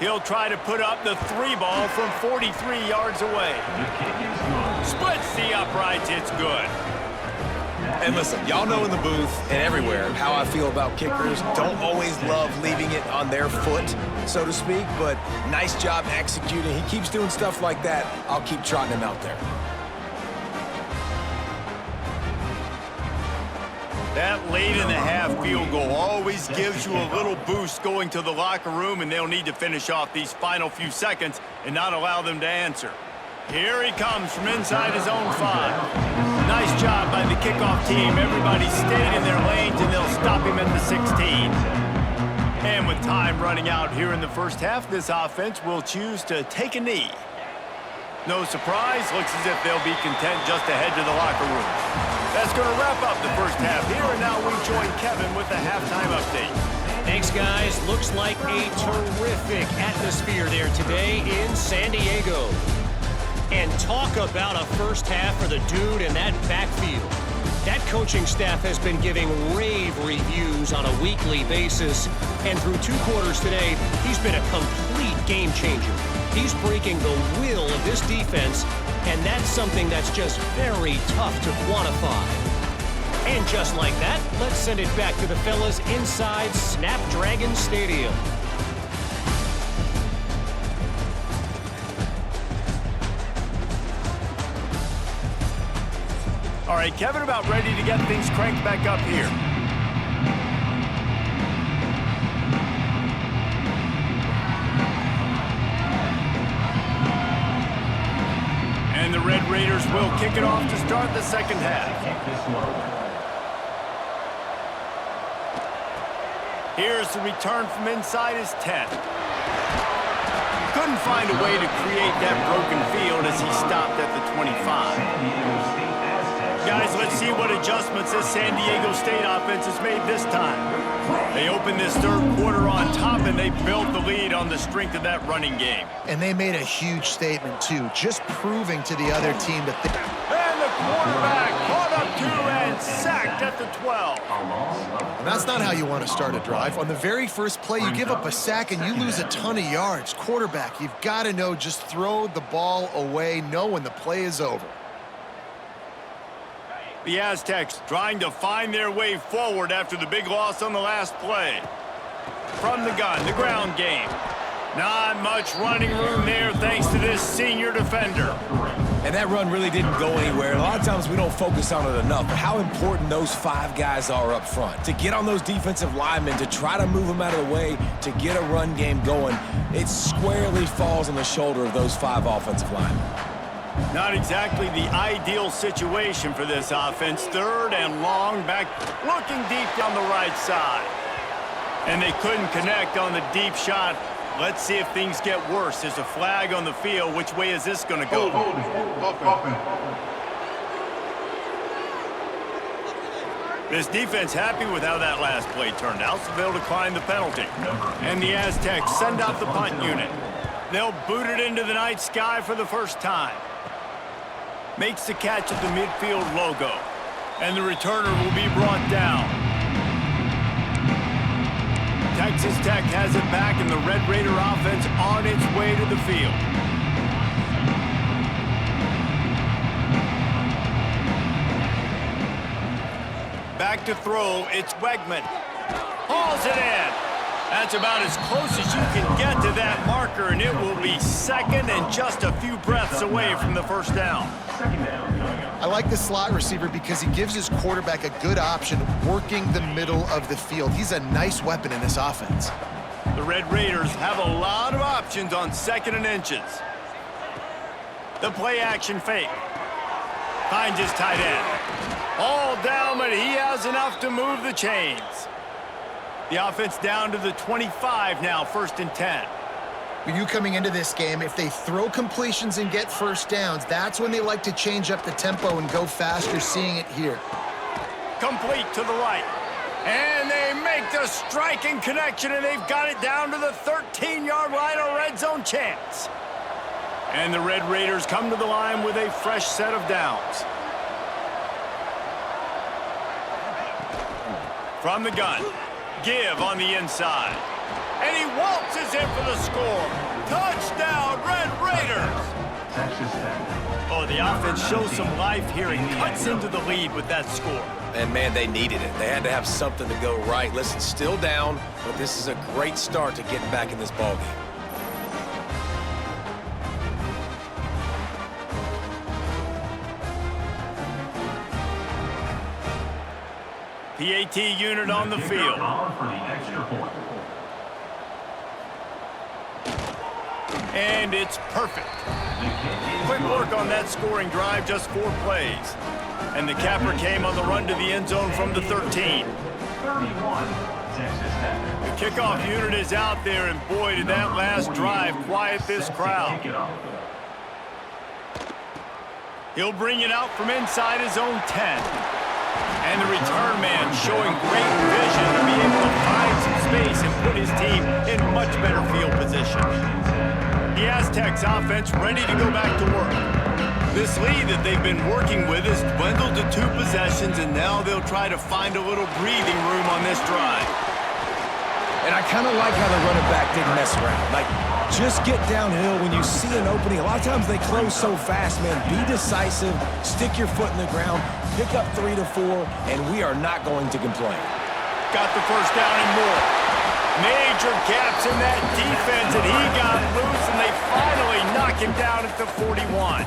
S1: He'll try to put up the 3 ball from 43 yards away. Splits the uprights. It's good.
S2: And listen, y'all know in the booth and everywhere how I feel about kickers. Don't always love leaving it on their foot, so to speak, but nice job executing. He keeps doing stuff like that. I'll keep trotting him out there.
S1: That late in the half field goal always gives you a little boost going to the locker room, and they'll need to finish off these final few seconds and not allow them to answer. Here he comes from inside his own 5. Nice job by the kickoff team. Everybody stayed in their lanes, and they'll stop him at the 16. And with time running out here in the first half, this offense will choose to take a knee. No surprise, looks as if they'll be content just to head to the locker room. That's going to wrap up the first half here, and now we join Kevin with the halftime update.
S4: Thanks, guys. Looks like a terrific atmosphere there today in San Diego. And talk about a first half for the dude in that backfield. That coaching staff has been giving rave reviews on a weekly basis. And through 2 quarters today, he's been a complete game changer. He's breaking the will of this defense, and that's something that's just very tough to quantify. And just like that, let's send it back to the fellas inside Snapdragon Stadium.
S1: All right, Kevin, about ready to get things cranked back up here. And the Red Raiders will kick it off to start the second half. Here's the return from inside his 10. Couldn't find a way to create that broken field as he stopped at the 25. Guys, let's see what adjustments this San Diego State offense has made this time. They opened this third quarter on top, and they built the lead on the strength of that running game.
S3: And they made a huge statement, too, just proving to the other team that they...
S1: And the quarterback caught up to and sacked at the 12.
S3: And that's not how you want to start a drive. On the very first play, you give up a sack and you lose a ton of yards. Quarterback, you've got to know, just throw the ball away, know when the play is over.
S1: The Aztecs trying to find their way forward after the big loss on the last play. From the gun, the ground game. Not much running room there thanks to this senior defender.
S2: And that run really didn't go anywhere. A lot of times we don't focus on it enough, but how important those 5 guys are up front. To get on those defensive linemen, to try to move them out of the way, to get a run game going, it squarely falls on the shoulder of those 5 offensive linemen.
S1: Not exactly the ideal situation for this offense. Third and long, back looking deep down the right side. And they couldn't connect on the deep shot. Let's see if things get worse. There's a flag on the field. Which way is this going to go? This defense happy with how that last play turned out, so they'll decline the penalty. And the Aztecs send out the punt unit. They'll boot it into the night sky for the first time. Makes the catch at the midfield logo. And the returner will be brought down. Texas Tech has it back, and the Red Raider offense on its way to the field. Back to throw, it's Wegman. Hauls it in. That's about as close as you can get to that marker, and it will be second and just a few breaths away from the first down.
S3: I like the slot receiver because he gives his quarterback a good option working the middle of the field. He's a nice weapon in this offense.
S1: The Red Raiders have a lot of options on 2nd and inches. The play action fake. Finds his tight end. All down, but he has enough to move the chains. The offense down to the 25 now, 1st and 10.
S3: With you coming into this game, if they throw completions and get first downs, that's when they like to change up the tempo and go faster, seeing it here.
S1: Complete to the right. And they make the striking connection, and they've got it down to the 13-yard line, a red zone chance. And the Red Raiders come to the line with a fresh set of downs. From the gun, give on the inside. And he waltzes in for the score. Touchdown, Red Raiders! Oh, the offense shows some life here and cuts into the lead with that score.
S2: And, man, they needed it. They had to have something to go right. Listen, still down, but this is a great start to getting back in this ballgame.
S1: PAT unit on the field. And it's perfect. Quick work on that scoring drive, just 4 plays. And the capper came on the run to the end zone from the 13. The kickoff unit is out there, and boy, did that last drive quiet this crowd. He'll bring it out from inside his own 10. And the return man showing great vision to be able to find some space and put his team in much better field position. The Aztecs offense ready to go back to work. This lead that they've been working with has dwindled to 2 possessions, and now they'll try to find a little breathing room on this drive.
S2: And I kind of like how the running back didn't mess around. Like, just get downhill when you see an opening. A lot of times they close so fast, man. Be decisive, stick your foot in the ground, pick up 3 to 4, and we are not going to complain.
S1: Got the first down and more. Major gaps in that defense, and he got loose, and they finally knock him down at the 41.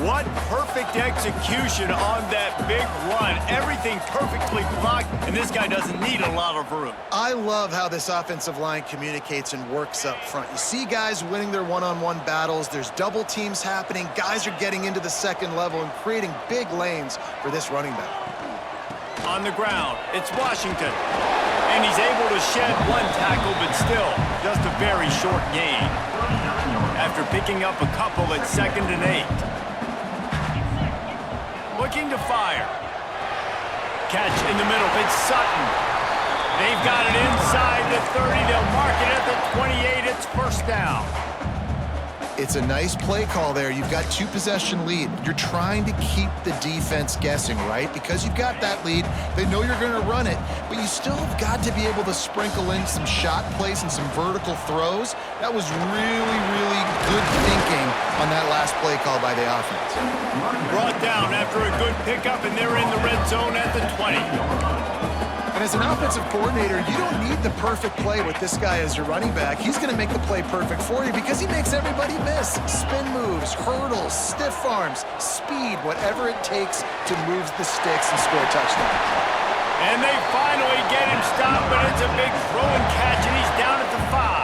S1: What perfect execution on that big run. Everything perfectly blocked, and this guy doesn't need a lot of room.
S3: I love how this offensive line communicates and works up front. You see guys winning their one-on-one battles. There's double teams happening. Guys are getting into the second level and creating big lanes for this running back.
S1: On the ground, it's Washington. And he's able to shed one tackle, but still just a very short gain. After picking up a couple at 2nd and 8. Looking to fire. Catch in the middle. It's Sutton. They've got it inside the 30. They'll mark it at the 28. It's first down.
S3: It's a nice play call there. You've got 2-possession lead. You're trying to keep the defense guessing, right? Because you've got that lead, they know you're going to run it, but you still have got to be able to sprinkle in some shot plays and some vertical throws. That was really, really good thinking on that last play call by the offense.
S1: Brought down after a good pickup, and they're in the red zone at the 20.
S3: And as an offensive coordinator, you don't need the perfect play with this guy as your running back. He's going to make the play perfect for you because he makes everybody miss. Spin moves, hurdles, stiff arms, speed, whatever it takes to move the sticks and score touchdowns.
S1: And they finally get him stopped, but it's a big throw and catch, and he's down at the 5.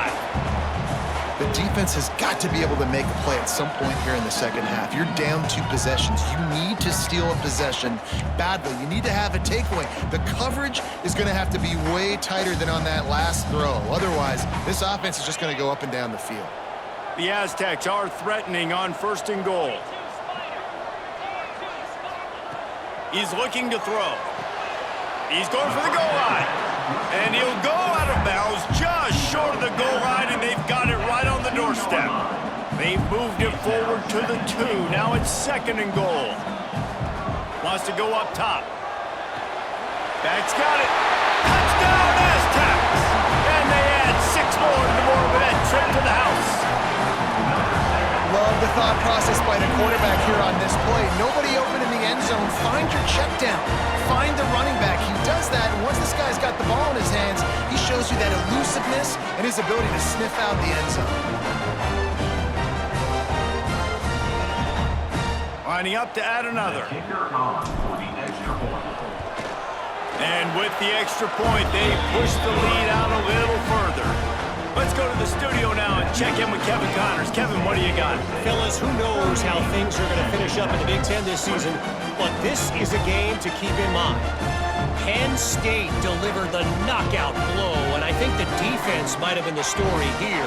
S3: The defense has got to be able to make a play at some point here in the second half. You're down 2 possessions. You need to steal a possession badly. You need to have a takeaway. The coverage is going to have to be way tighter than on that last throw. Otherwise, this offense is just going to go up and down the field.
S1: The Aztecs are threatening on 1st and goal. He's looking to throw. He's going for the goal line. And he'll go out of bounds just short of the goal line, and they've got it right on the doorstep. They've moved it forward to the 2. Now it's 2nd and goal. Wants to go up top. Back's got it. Touchdown, Aztecs! And they add 6 more to the board with that trip to the house.
S3: Love the thought process by the quarterback here on this play. Nobody open in the end zone. Find your check down. Find the running back. He does that, and once this guy's got the ball in his hands, he shows you that elusiveness and his ability to sniff out the end zone.
S1: Lining up to add another. And with the extra point, they push the lead out a little further. Let's go to the studio now and check in with Kevin Connors. Kevin, what do you got?
S4: Fellas, who knows how things are going to finish up in the Big Ten this season, but this is a game to keep in mind. Penn State delivered the knockout blow, and I think the defense might have been the story here.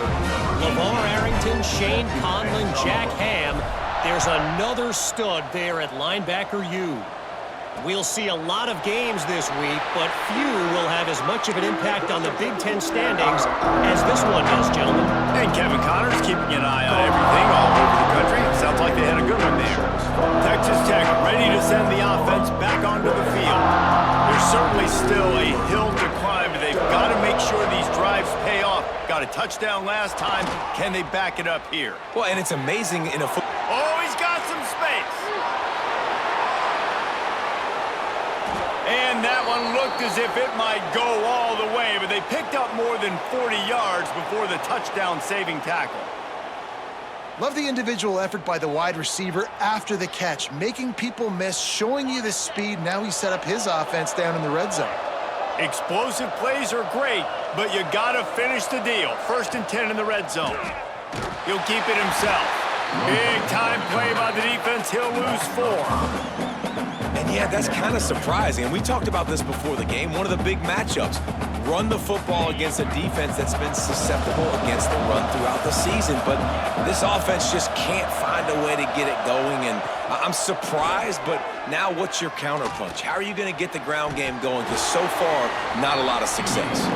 S4: LeVar Arrington, Shane Conlon, Jack Ham. There's another stud there at linebacker U. We'll see a lot of games this week, but few will have as much of an impact on the Big Ten standings as this one does, gentlemen.
S1: And Kevin Connors keeping an eye on everything all over the country. Sounds like they had a good one there. Texas Tech ready to send the offense back onto the field. There's certainly still a hill to climb, but they've got to make sure these drives pay off. Got a touchdown last time. Can they back it up here?
S2: Well, and it's amazing in a football.
S1: Oh, he's got some space. And that one looked as if it might go all the way, but they picked up more than 40 yards before the touchdown-saving tackle.
S3: Love the individual effort by the wide receiver after the catch, making people miss, showing you the speed. Now he set up his offense down in the red zone.
S1: Explosive plays are great, but you got to finish the deal. 1st and 10 in the red zone. He'll keep it himself. Big-time play by the defense. He'll lose 4.
S2: And yeah, that's kind of surprising. And we talked about this before the game. One of the big matchups. Run the football against a defense that's been susceptible against the run throughout the season. But this offense just can't find a way to get it going. And I'm surprised, but now what's your counterpunch? How are you going to get the ground game going? Because so far, not a lot of success.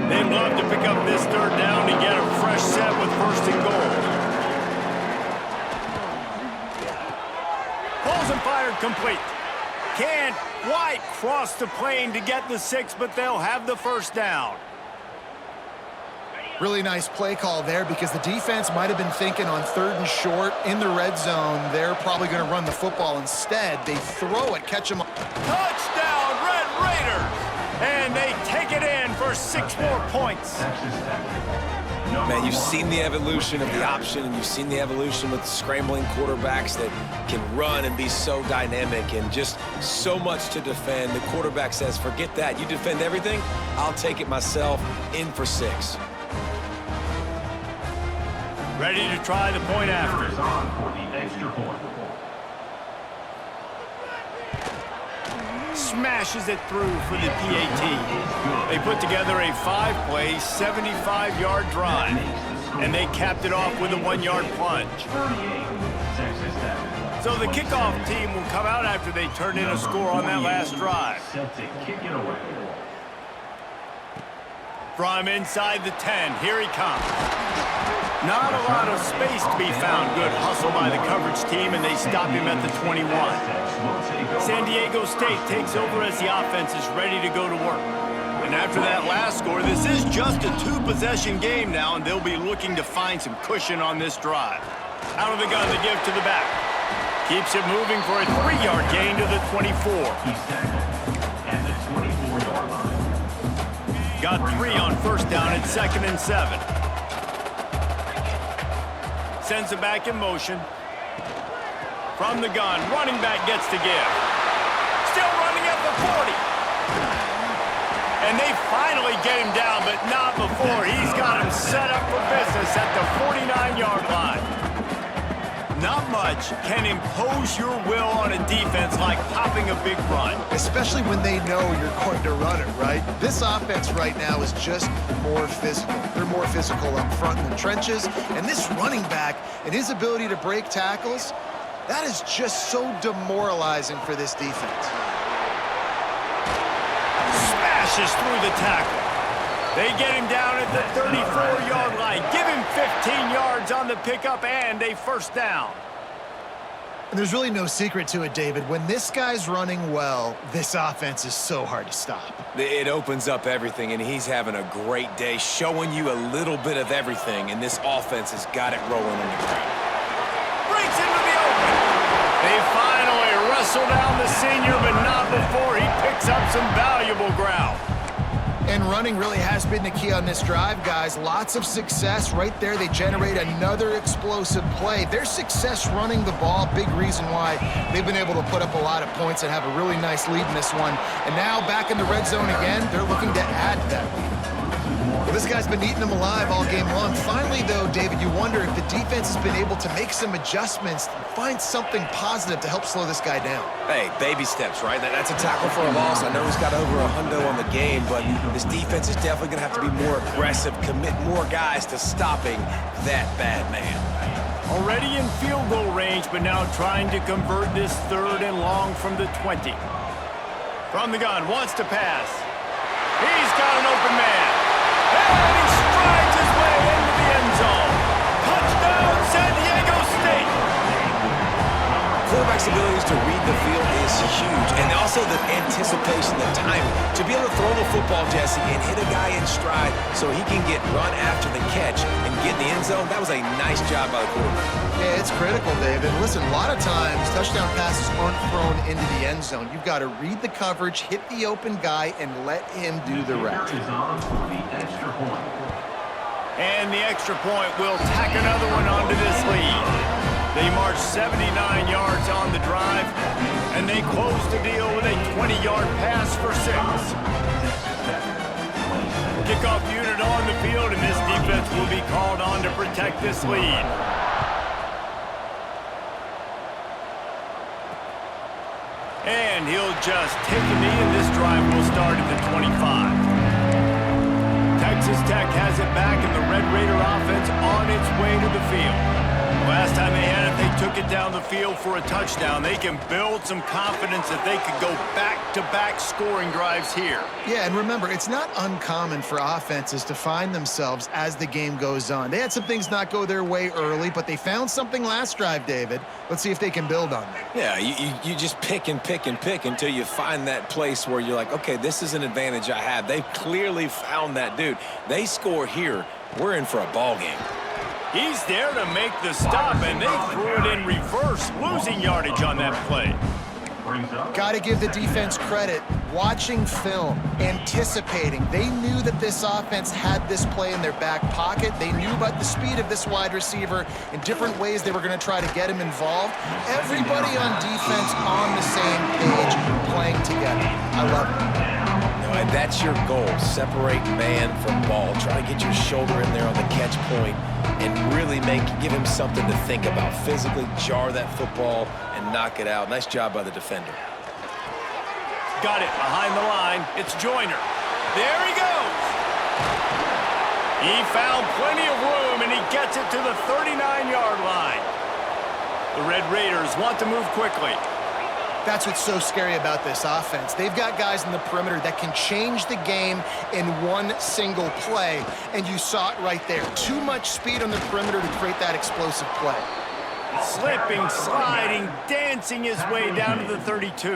S1: They'd love to pick up this 3rd down and get a fresh set with 1st and goal. Pulls and fired complete. Can't quite cross the plane to get the 6, but they'll have the 1st down.
S3: Really nice play call there because the defense might have been thinking on 3rd and short in the red zone. They're probably going to run the football instead. They throw it, catch them.
S1: Touchdown, Red Raiders! And they take it in for 6 more points.
S2: Man, you've seen the evolution of the option, and you've seen the evolution with scrambling quarterbacks that can run and be so dynamic and just so much to defend. The quarterback says, forget that. You defend everything, I'll take it myself. In for 6.
S1: Ready to try the point after. Smashes it through for the PAT. They put together a 5-play, 75-yard drive, and they capped it off with a 1-yard plunge. So the kickoff team will come out after they turn in a score on that last drive. From inside the 10, here he comes. Not a lot of space to be found. Good hustle by the coverage team, and they stop him at the 21. San Diego State takes over as the offense is ready to go to work. And after that last score, this is just a 2-possession game now, and they'll be looking to find some cushion on this drive. Out of the gun, they give to the back. Keeps it moving for a 3-yard gain to the 24. Got 3 on first down at 2nd and 7. Sends it back in motion. From the gun, running back gets to give. Still running at the 40. And they finally get him down, but not before. He's got him set up for business at the 49-yard line. Not much can impose your will on a defense like popping a big run.
S3: Especially when they know you're going to run it, right? This offense right now is just more physical. They're more physical up front in the trenches. And this running back and his ability to break tackles, that is just so demoralizing for this defense.
S1: Smashes through the tackle. They get him down at the 34-yard line. Give him 15 yards on the pickup and a first down.
S3: And there's really no secret to it, David. When this guy's running well, this offense is so hard to stop.
S2: It opens up everything, and he's having a great day, showing you a little bit of everything, and this offense has got it rolling on the ground.
S1: Breaks into the open. They finally wrestle down the senior, but not before he picks up some valuable ground.
S3: And running really has been the key on this drive, guys. Lots of success right there. They generate another explosive play. Their success running the ball, big reason why they've been able to put up a lot of points and have a really nice lead in this one. And now back in the red zone again, they're looking to add to that lead. Well, this guy's been eating them alive all game long. Finally, though, David, you wonder if the defense has been able to make some adjustments, find something positive to help slow this guy down.
S2: Hey, baby steps, right? That's a tackle for a loss. I know he's got over $100 on the game, but this defense is definitely going to have to be more aggressive, commit more guys to stopping that bad man.
S1: Already in field goal range, but now trying to convert this 3rd and long from the 20. From the gun, wants to pass. He's got an open man. And he strides his way into the end zone. Touchdown, San Diego State.
S2: Quarterback's abilities to read the field is huge, and also the anticipation, the timing. To be able to throw the football, Jesse, and hit a guy in stride so he can get run after the catch and get in the end zone, that was a nice job by the quarterback.
S3: Yeah, it's critical, David. Listen, a lot of times touchdown passes aren't thrown into the end zone. You've got to read the coverage, hit the open guy, and let him do the rest.
S1: And the extra point will tack another one onto this lead. They march 79 yards on the drive, and they close the deal with a 20-yard pass for 6. Kickoff unit on the field, and this defense will be called on to protect this lead. And he'll just take a knee, and this drive will start at the 25. Texas Tech has it back, and the Red Raider offense on its way to the field. Last time they had it, they took it down the field for a touchdown. They can build some confidence that they could go back-to-back scoring drives here.
S3: Yeah, and remember, it's not uncommon for offenses to find themselves as the game goes on. They had some things not go their way early, but they found something last drive, David. Let's see if they can build on that.
S2: Yeah, you just pick and pick and pick until you find that place where you're like, okay, this is an advantage I have. They've clearly found that dude. They score here, we're in for a ball game.
S1: He's there to make the stop, and they threw it in reverse, losing yardage on that play.
S3: Got to give the defense credit. Watching film, anticipating. They knew that this offense had this play in their back pocket. They knew about the speed of this wide receiver in different ways they were going to try to get him involved. Everybody on defense on the same page, playing together. I love it.
S2: And that's your goal. Separate man from ball. Try to get your shoulder in there on the catch point and really give him something to think about. Physically jar that football and knock it out. Nice job by the defender.
S1: Got it behind the line. It's Joyner. There he goes. He found plenty of room, and he gets it to the 39-yard line. The Red Raiders want to move quickly.
S3: That's what's so scary about this offense. They've got guys in the perimeter that can change the game in one single play, and you saw it right there. Too much speed on the perimeter to create that explosive play.
S1: Slipping, sliding, dancing his way down to the 32.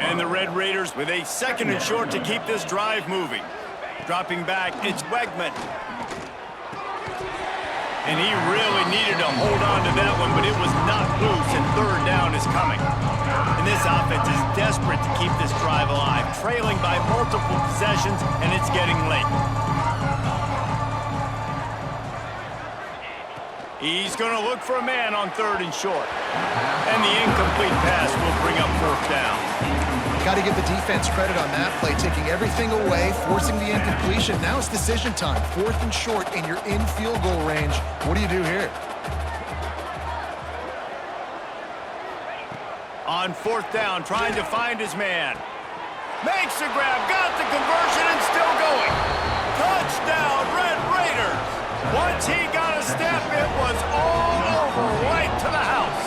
S1: And the Red Raiders with a 2nd and short to keep this drive moving. Dropping back, it's Wegman. And he really needed to hold on to that one, but it was not loose, and 3rd down is coming. And this offense is desperate to keep this drive alive, trailing by multiple possessions, and it's getting late. He's going to look for a man on 3rd and short. And the incomplete pass will bring up 4th down.
S3: Got to give the defense credit on that play, taking everything away, forcing the incompletion. Now it's decision time. 4th and short, and you're in field goal range. What do you do here?
S1: On 4th down, trying to find his man. Makes the grab, got the conversion, and still going. Touchdown, Red Raiders. Once he got a step, it was all over, right to the house.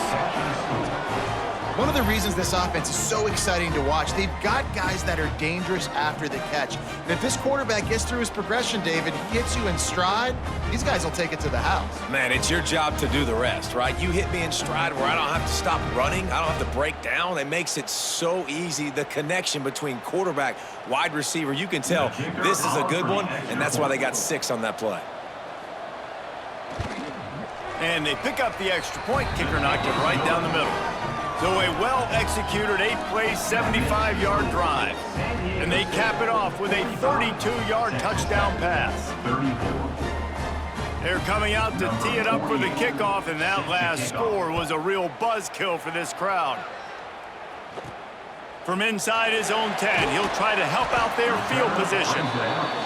S3: One of the reasons this offense is so exciting to watch, they've got guys that are dangerous after the catch. And if this quarterback gets through his progression, David, he hits you in stride, these guys will take it to the house.
S2: Man, it's your job to do the rest, right? You hit me in stride where I don't have to stop running. I don't have to break down. It makes it so easy. The connection between quarterback, wide receiver, you can tell this is a good one, and that's why they got 6 on that play.
S1: And they pick up the extra point. Kicker knocked it right down the middle. So a well-executed 8-play, 75-yard drive. And they cap it off with a 32-yard touchdown pass. They're coming out to tee it up for the kickoff, and that last score was a real buzzkill for this crowd. From inside his own 10, he'll try to help out their field position.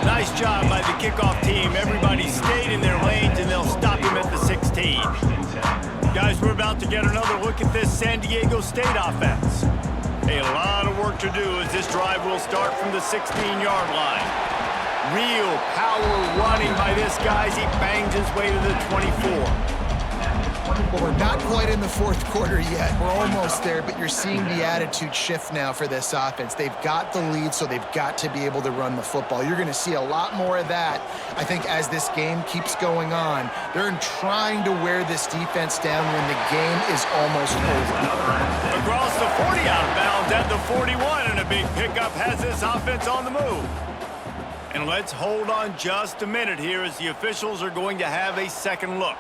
S1: Nice job by the kickoff team. Everybody stayed in their lanes, and they'll stop him at the 16. Guys, we're about to get another look at this San Diego State offense. A lot of work to do as this drive will start from the 16-yard line. Real power running by this guy as he bangs his way to the 24.
S3: Well, we're not quite in the 4th quarter yet. We're almost there, but you're seeing the attitude shift now for this offense. They've got the lead, so they've got to be able to run the football. You're going to see a lot more of that, I think, as this game keeps going on. They're trying to wear this defense down when the game is almost over.
S1: Across the 40 out of bounds at the 41, and a big pickup has this offense on the move. And let's hold on just a minute here as the officials are going to have a second look.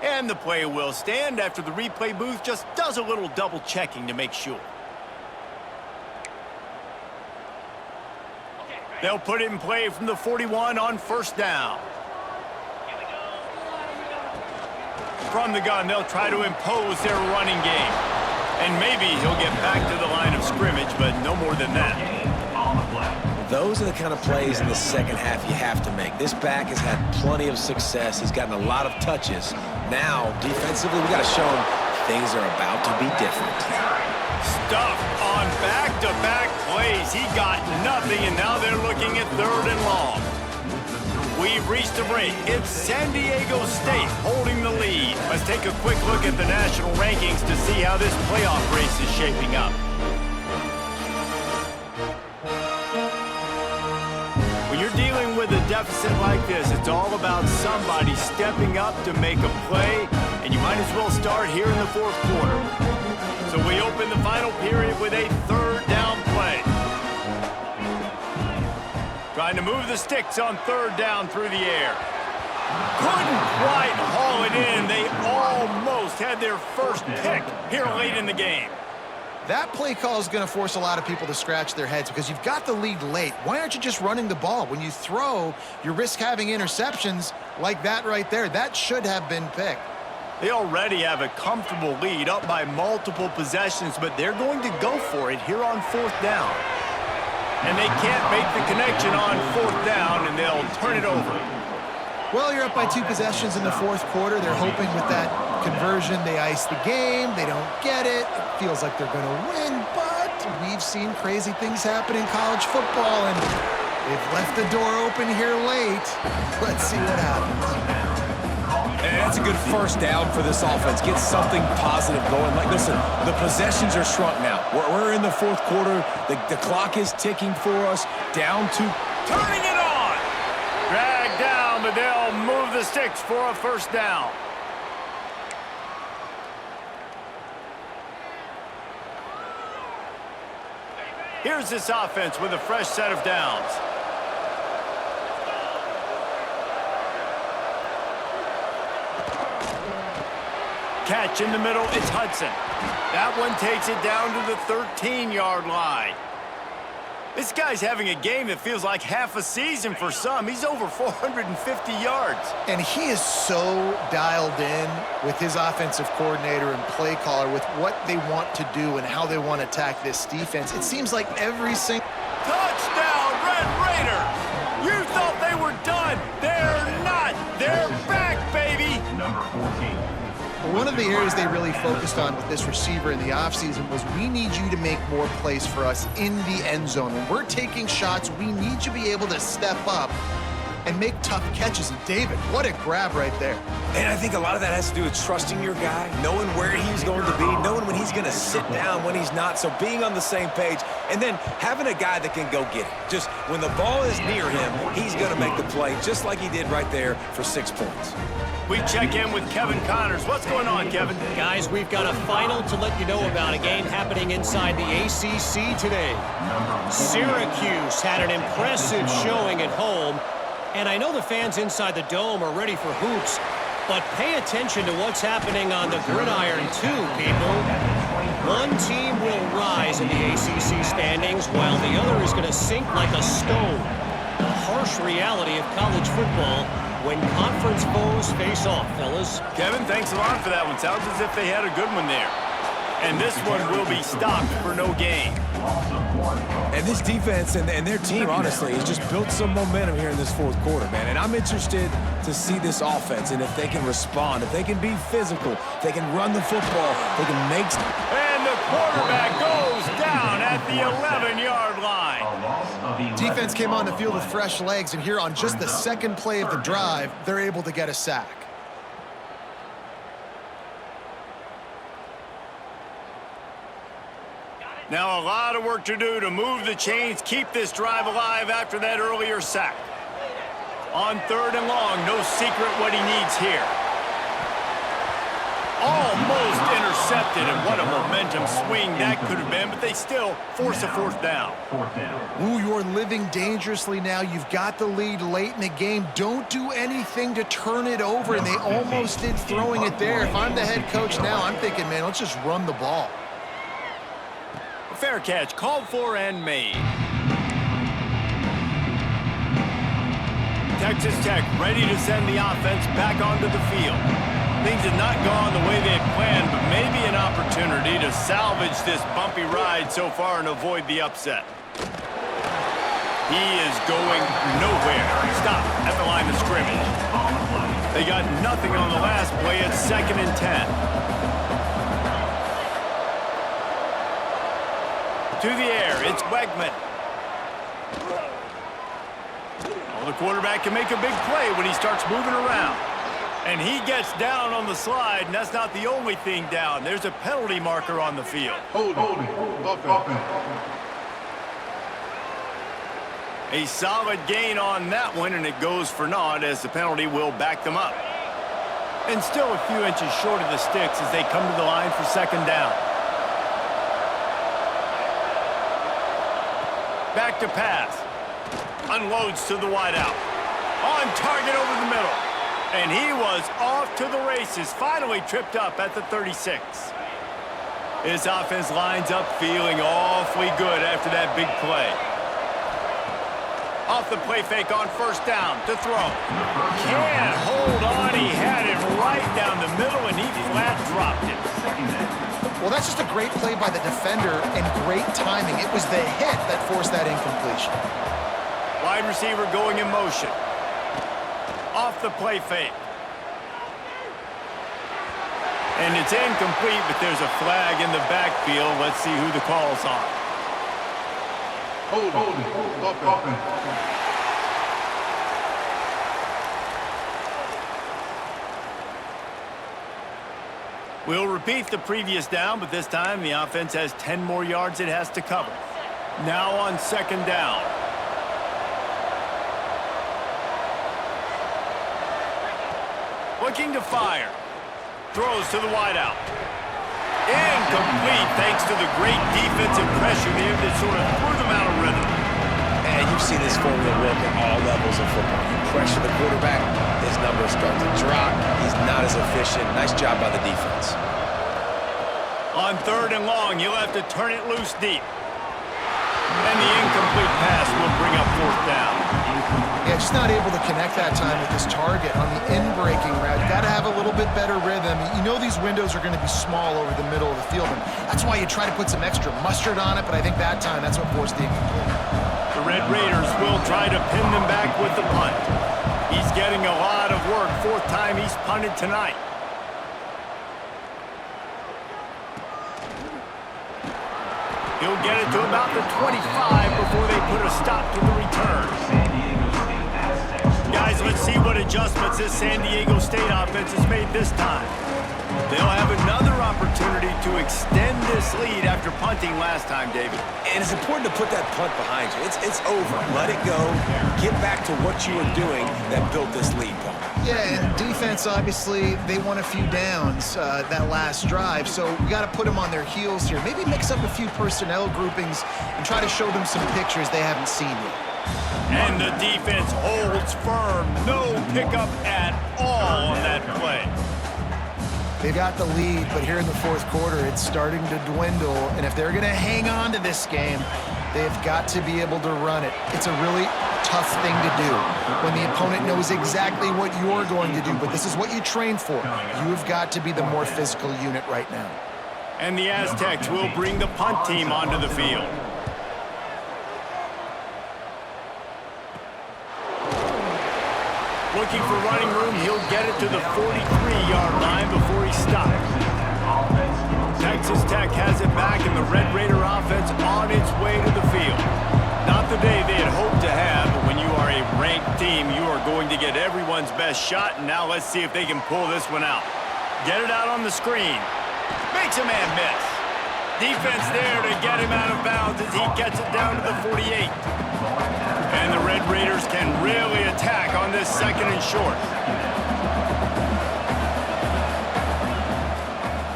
S1: And the play will stand after the replay booth just does a little double checking to make sure. They'll put it in play from the 41 on 1st down. From the gun, they'll try to impose their running game. And maybe he'll get back to the line of scrimmage, but no more than that.
S2: Those are the kind of plays in the second half you have to make. This back has had plenty of success. He's gotten a lot of touches. Now, defensively, we got to show him things are about to be different.
S1: Stuffed on back-to-back plays. He got nothing, and now they're looking at 3rd and long. We've reached a break. It's San Diego State holding the lead. Let's take a quick look at the national rankings to see how this playoff race is shaping up. When you're dealing with a deficit like this, it's all about somebody stepping up to make a play, and you might as well start here in the 4th quarter. So we open the final period with a third down play. Trying to move the sticks on third down through the air. Couldn't quite haul it in. They almost had their first pick here late in the game.
S3: That play call is going to force a lot of people to scratch their heads because you've got the lead late. Why aren't you just running the ball? When you throw, you risk having interceptions like that right there. That should have been picked.
S1: They already have a comfortable lead up by multiple possessions, but they're going to go for it here on fourth down. And they can't make the connection on fourth down, and they'll turn it over.
S3: Well, you're up by 2 possessions in the fourth quarter. They're hoping with that conversion they ice the game. They don't get it. It feels like they're going to win, but we've seen crazy things happen in college football, and they've left the door open here late. Let's see what happens.
S2: And that's a good first down for this offense. Get something positive going. Like, listen, the possessions are shrunk now. We're in the fourth quarter. The clock is ticking for us. Down to
S1: Turning it on! Dragged down, but they'll move the sticks for a first down. Here's this offense with a fresh set of downs. Catch in the middle, it's Hudson. That one takes it down to the 13-yard line. This guy's having a game that feels like half a season for some. He's over 450 yards.
S3: And he is so dialed in with his offensive coordinator and play caller with what they want to do and how they want to attack this defense. It seems like every single...
S1: Touchdown, Red Raiders! You thought they were done. They're not. They're back, baby.
S5: Number 14.
S3: One of the areas they really focused on with this receiver in the offseason was we need you to make more plays for us in the end zone. When we're taking shots, we need you to be able to step up and make tough catches. And David, what a grab right there.
S2: And I think a lot of that has to do with trusting your guy, knowing where he's going to be, knowing when he's going to sit down, when he's not. So being on the same page, and then having a guy that can go get it. Just when the ball is near him, he's going to make the play, just like he did right there for 6 points.
S1: We check in with Kevin Connors. What's going on, Kevin?
S4: Guys, we've got a final to let you know about, a game happening inside the ACC today. Syracuse had an impressive showing at home, and I know the fans inside the Dome are ready for hoops, but pay attention to what's happening on the gridiron too, people. One team will rise in the ACC standings while the other is going to sink like a stone. The harsh reality of college football when conference foes face off, fellas.
S1: Kevin, thanks a lot for that one. Sounds as if they had a good one there. And this one will be stopped for no gain.
S2: And this defense and their team, honestly, has just built some momentum here in this fourth quarter, man. And I'm interested to see this offense and if they can respond, if they can be physical, if they can run the football, they can make...
S1: And the quarterback goes down at the 11-yard line.
S3: Defense came on the field with fresh legs, and here on just the second play of the drive, they're able to get a sack.
S1: Now a lot of work to do to move the chains, keep this drive alive after that earlier sack. On third and long, no secret what he needs here. Almost intercepted, and what a momentum swing that could have been, but they still force a fourth down.
S3: Ooh, you're living dangerously now. You've got the lead late in the game. Don't do anything to turn it over, and they almost did throwing it there. If I'm the head coach now, I'm thinking, man, let's just run the ball.
S1: Fair catch, called for and made. Texas Tech ready to send the offense back onto the field. Things have not gone the way they had planned, but maybe an opportunity to salvage this bumpy ride so far and avoid the upset. He is going nowhere. Stop at the line of scrimmage. They got nothing on the last play. It's 2nd and 10. To the air, it's Wegman. Well, the quarterback can make a big play when he starts moving around. And he gets down on the slide, and that's not the only thing down. There's a penalty marker on the field.
S5: Hold it.
S1: A solid gain on that one, and it goes for naught as the penalty will back them up. And still a few inches short of the sticks as they come to the line for 2nd down. Back to pass. Unloads to the wideout. On target over the middle. And he was off to the races. Finally tripped up at the 36. This offense lines up feeling awfully good after that big play. Off the play fake on first down to throw. Can't hold on. He had it right down the middle, and he flat dropped it.
S3: Well, that's just a great play by the defender and great timing. It was the hit that forced that incompletion.
S1: Wide receiver going in motion. Off the play fake. And it's incomplete, but there's a flag in the backfield. Let's see who the call's on.
S5: Holding.
S1: We'll repeat the previous down, but this time the offense has 10 more yards it has to cover. Now on second down. Looking to fire. Throws to the wideout. Incomplete thanks to the great defensive pressure there that sort of threw them out of rhythm.
S2: And you've seen this formula work at all levels of football. You pressure the quarterback, his numbers start to drop. He's not as efficient. Nice job by the defense.
S1: On third and long, you'll have to turn it loose deep. And the incomplete pass will bring up fourth down.
S3: Yeah, just not able to connect that time with his target on the in-breaking route. You got to have a little bit better rhythm. You know these windows are going to be small over the middle of the field, and that's why you try to put some extra mustard on it, but I think that time that's what forced the incomplete.
S1: The Red Raiders will try to pin them back with the punt. He's getting a lot of work. Fourth time he's punted tonight. He'll get it to about the 25 before they put a stop to the return. Guys, let's see what adjustments this San Diego State offense has made this time. They'll have another opportunity to extend this lead after punting last time, David.
S2: And it's important to put that punt behind you. It's over. Let it go. Get back to what you were doing that built this lead, Paul.
S3: Yeah, and defense, obviously, they won a few downs that last drive, so we got to put them on their heels here. Maybe mix up a few personnel groupings and try to show them some pictures they haven't seen yet.
S1: And the defense holds firm. No pickup at all on that play.
S3: They've got the lead, but here in the fourth quarter, it's starting to dwindle, and if they're going to hang on to this game, they've got to be able to run it. It's a really tough thing to do when the opponent knows exactly what you're going to do, but this is what you train for. You've got to be the more physical unit right now.
S1: And the Aztecs will bring the punt team onto the field. Looking for running room, he'll get it to the 43-yard line before he stops. Texas Tech has it back, and the Red Raider offense on its way to the field. Not the day they had hoped to have, but when you are a ranked team, you are going to get everyone's best shot, and now let's see if they can pull this one out. Get it out on the screen. Makes a man miss. Defense there to get him out of bounds as he gets it down to the 48. And the Red Raiders can really attack on this second and short.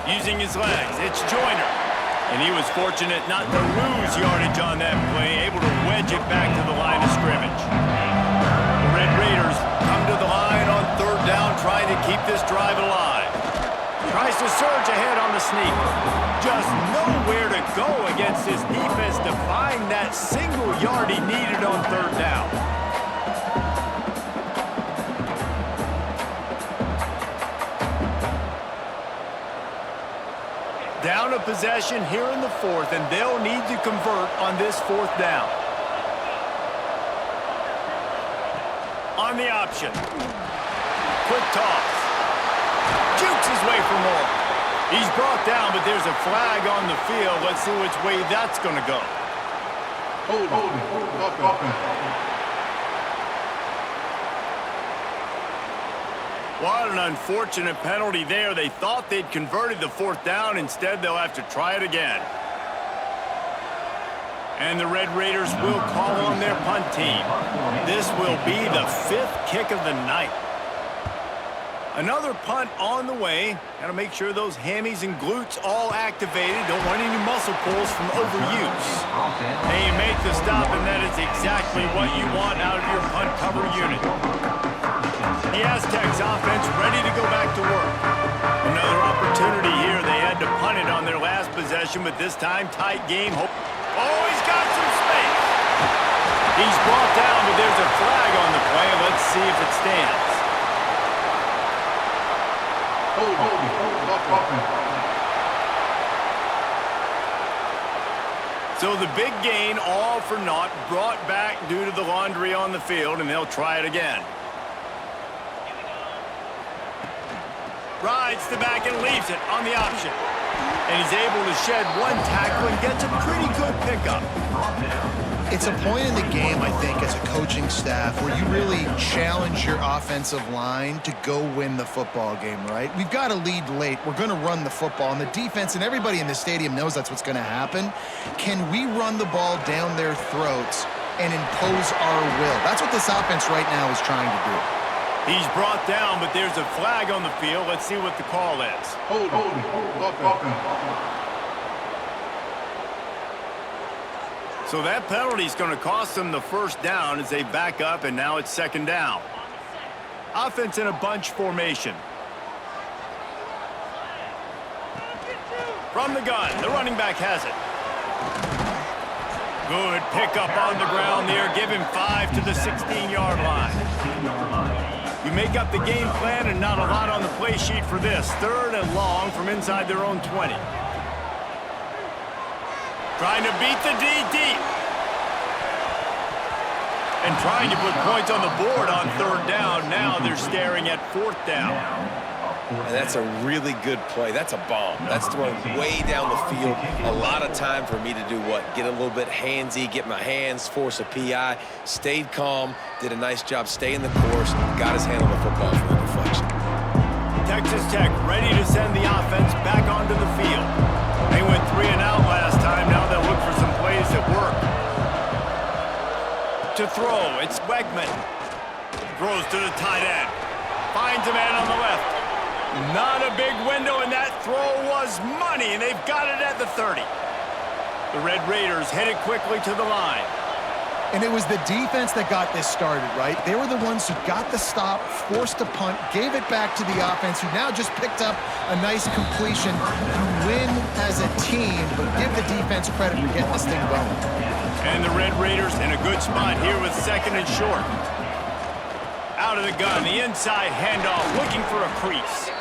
S1: Using his legs, it's Joyner. And he was fortunate not to lose yardage on that play, able to wedge it back to the line of scrimmage. The Red Raiders come to the line on third down, trying to keep this drive alive. Tries to surge ahead on the sneak. Just nowhere to go against his defense to find that single yard he needed on third down. Down a possession here in the fourth, and they'll need to convert on this fourth down. On the option. Quick toss. Jukes his way for more. He's brought down, but there's a flag on the field. Let's see which way that's going to go. What an unfortunate penalty there. They thought they'd converted the fourth down. Instead, they'll have to try it again. And the Red Raiders will call on their punt team. This will be the fifth kick of the night. Another punt on the way. Got to make sure those hammies and glutes all activated. Don't want any muscle pulls from overuse. And you make the stop, and that is exactly what you want out of your punt cover unit. The Aztecs offense ready to go back to work. Another opportunity here. They had to punt it on their last possession, but this time tight game. Oh, he's got some space. He's brought down, but there's a flag on the play. Let's see if it stands. So the big gain, all for naught, brought back due to the laundry on the field, and they'll try it again. Rides the back and leaves it on the option. And he's able to shed one tackle and gets a pretty good pickup.
S3: It's a point in the game, I think, as a coaching staff where you really challenge your offensive line to go win the football game, right? We've got to lead late. We're going to run the football. And the defense and everybody in the stadium knows that's what's going to happen. Can we run the ball down their throats and impose our will? That's what this offense right now is trying to do.
S1: He's brought down, but there's a flag on the field. Let's see what the call is.
S5: Hold.
S1: So that penalty is going to cost them the first down as they back up, and now it's second down. Offense in a bunch formation. From the gun, the running back has it. Good pickup on the ground there. Give him 5 to the 16-yard line. You make up the game plan and not a lot on the play sheet for this. Third and long from inside their own 20. Trying to beat the D deep. And trying to put points on the board on third down. Now they're staring at fourth down.
S2: And that's a really good play. That's a bomb. That's thrown way down the field. A lot of time for me to do what? Get a little bit handsy, get my hands, force a PI. Stayed calm, did a nice job staying the course, got his hand on the football for the deflection.
S1: Texas Tech ready to send the offense back onto the field. They went 3 and out last time. Now they'll look for some plays that work. To throw, it's Wegman. Throws to the tight end. Finds a man on the left. Not a big window, and that throw was money, and they've got it at the 30. The Red Raiders headed quickly to the line.
S3: And it was the defense that got this started, right? They were the ones who got the stop, forced a punt, gave it back to the offense, who now just picked up a nice completion. You win as a team, but give the defense credit for getting this thing going.
S1: And the Red Raiders in a good spot here with second and short. Out of the gun, the inside handoff, looking for a crease.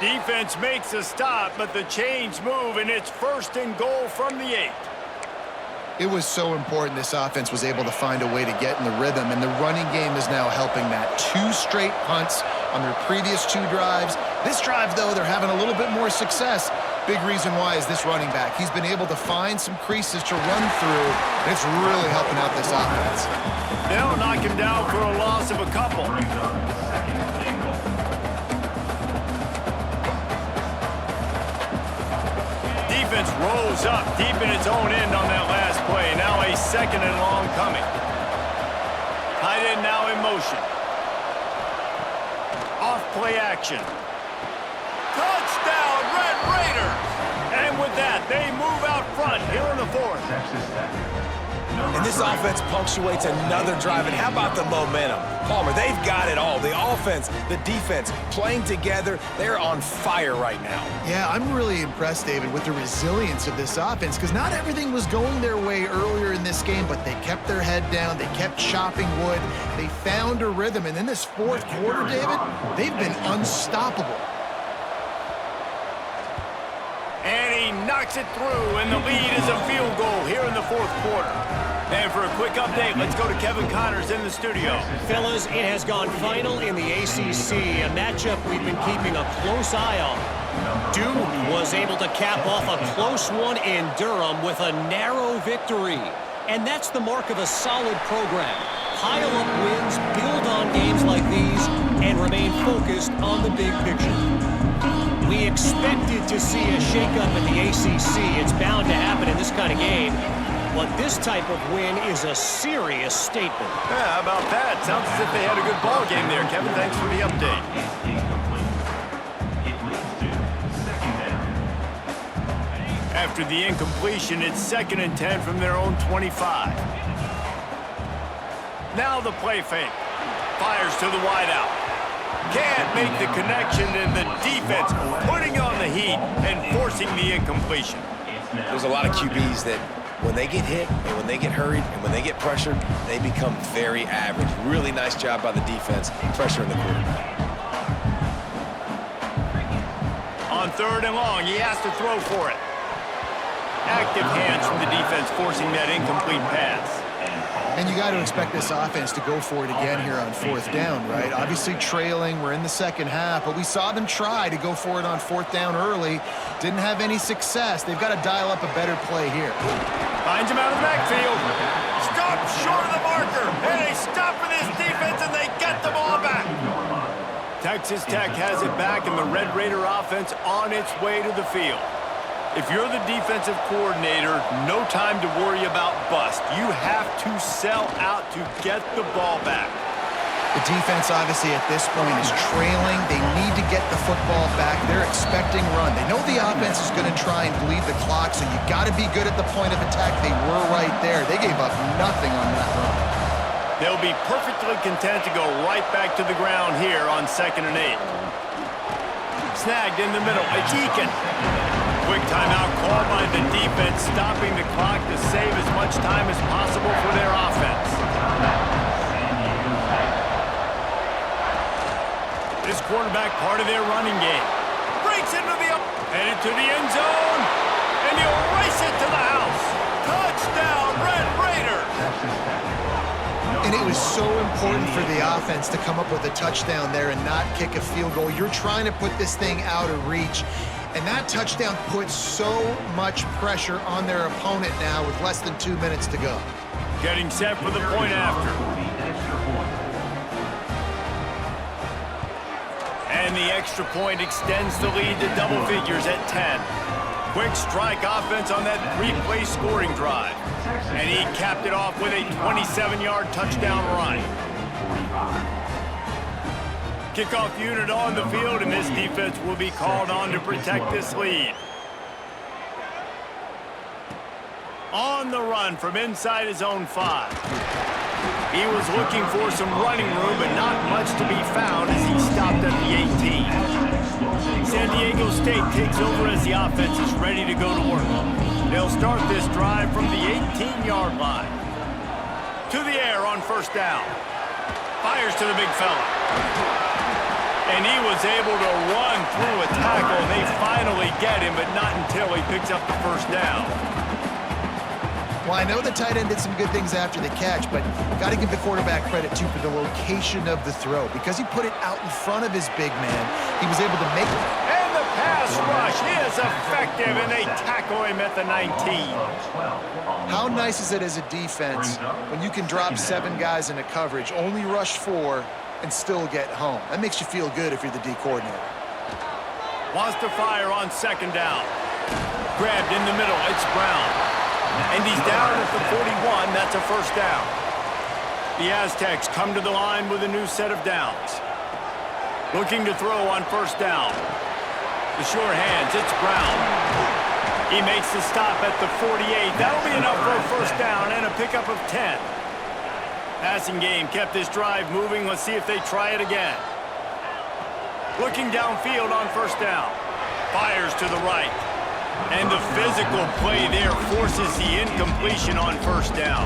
S1: Defense makes a stop, but the chains move, and it's first and goal from the 8.
S3: It was so important this offense was able to find a way to get in the rhythm, and the running game is now helping that. 2 straight punts on their previous 2 drives. This drive, though, they're having a little bit more success. Big reason why is this running back. He's been able to find some creases to run through, and it's really helping out this offense.
S1: They'll knock him down for a loss of a couple. Defense rose up deep in its own end on that last play. Now a second and long coming. Tight end now in motion. Off play action. Touchdown, Red Raiders! And with that, they move out front here in the 4th.
S2: And this offense punctuates another drive. And how about the momentum? Palmer, they've got it all. The offense, the defense, playing together. They're on fire right now.
S3: Yeah, I'm really impressed, David, with the resilience of this offense, because not everything was going their way earlier in this game, but they kept their head down. They kept chopping wood. They found a rhythm. And in this 4th quarter, David, they've been unstoppable.
S1: And he knocks it through, and the lead is a field goal here in the 4th quarter. And for a quick update, let's go to Kevin Connors in the studio.
S4: Fellas, it has gone final in the ACC, a matchup we've been keeping a close eye on. Duke was able to cap off a close one in Durham with a narrow victory. And that's the mark of a solid program. Pile up wins, build on games like these, and remain focused on the big picture. We expected to see a shakeup in the ACC. It's bound to happen in this kind of game. But this type of win is a serious statement.
S1: Yeah, how about that? Sounds as if they had a good ball game there, Kevin. Thanks for the update. After the incompletion, it's 2nd and 10 from their own 25. Now the play fake. Fires to the wideout. Can't make the connection, and the defense putting on the heat and forcing the incompletion.
S2: There's a lot of QBs that when they get hit and when they get hurried and when they get pressured, they become very average. Really nice job by the defense pressuring the quarterback.
S1: On 3rd and long, he has to throw for it. Active hands from the defense forcing that incomplete pass.
S3: And you got to expect this offense to go for it again here on 4th down, right? Obviously trailing, we're in the 2nd half, but we saw them try to go for it on 4th down early. Didn't have any success. They've got to dial up a better play here.
S1: Finds him out of the backfield. Stop short of the marker. And they stop for this defense, and they get the ball back. Texas Tech has it back, and the Red Raider offense on its way to the field. If you're the defensive coordinator, no time to worry about bust. You have to sell out to get the ball back.
S3: The defense, obviously, at this point is trailing. They need to get the football back. They're expecting run. They know the offense is going to try and bleed the clock, so you got to be good at the point of attack. They were right there. They gave up nothing on that run.
S1: They'll be perfectly content to go right back to the ground here on 2nd and 8. Snagged in the middle. It's Eakin. Quick timeout called by the defense, stopping the clock to save as much time as possible for their offense. This quarterback part of their running game. Breaks into the up, headed to the end zone, and he'll race it to the house. Touchdown, Red Raiders!
S3: And it was so important for the offense to come up with a touchdown there and not kick a field goal. You're trying to put this thing out of reach. And that touchdown puts so much pressure on their opponent now with less than 2 minutes to go.
S1: Getting set for the point after. And the extra point extends the lead to double figures at 10. Quick strike offense on that 3-play scoring drive. And he capped it off with a 27-yard touchdown run. Kickoff unit on the field, and this defense will be called on to protect this lead. On the run from inside his own 5. He was looking for some running room, but not much to be found as he stopped at the 18. San Diego State takes over as the offense is ready to go to work. They'll start this drive from the 18-yard line. To the air on 1st down. Fires to the big fella. And he was able to run through a tackle, and they finally get him, but not until he picks up the 1st down.
S3: Well, I know the tight end did some good things after the catch, but got to give the quarterback credit, too, for the location of the throw. Because he put it out in front of his big man, he was able to make it.
S1: And the pass rush is effective, and they tackle him at the 19.
S3: How nice is it as a defense when you can drop 7 guys into coverage, only rush 4, and still get home? That makes you feel good if you're the D coordinator.
S1: Wants to fire on 2nd down. Grabbed in the middle, it's Brown. And he's down at the 41, that's a 1st down. The Aztecs come to the line with a new set of downs. Looking to throw on 1st down. The sure hands, it's Brown. He makes the stop at the 48. That'll be enough for a 1st down and a pickup of 10. Passing game kept this drive moving. Let's see if they try it again. Looking downfield on 1st down. Fires to the right. And the physical play there forces the incompletion on 1st down.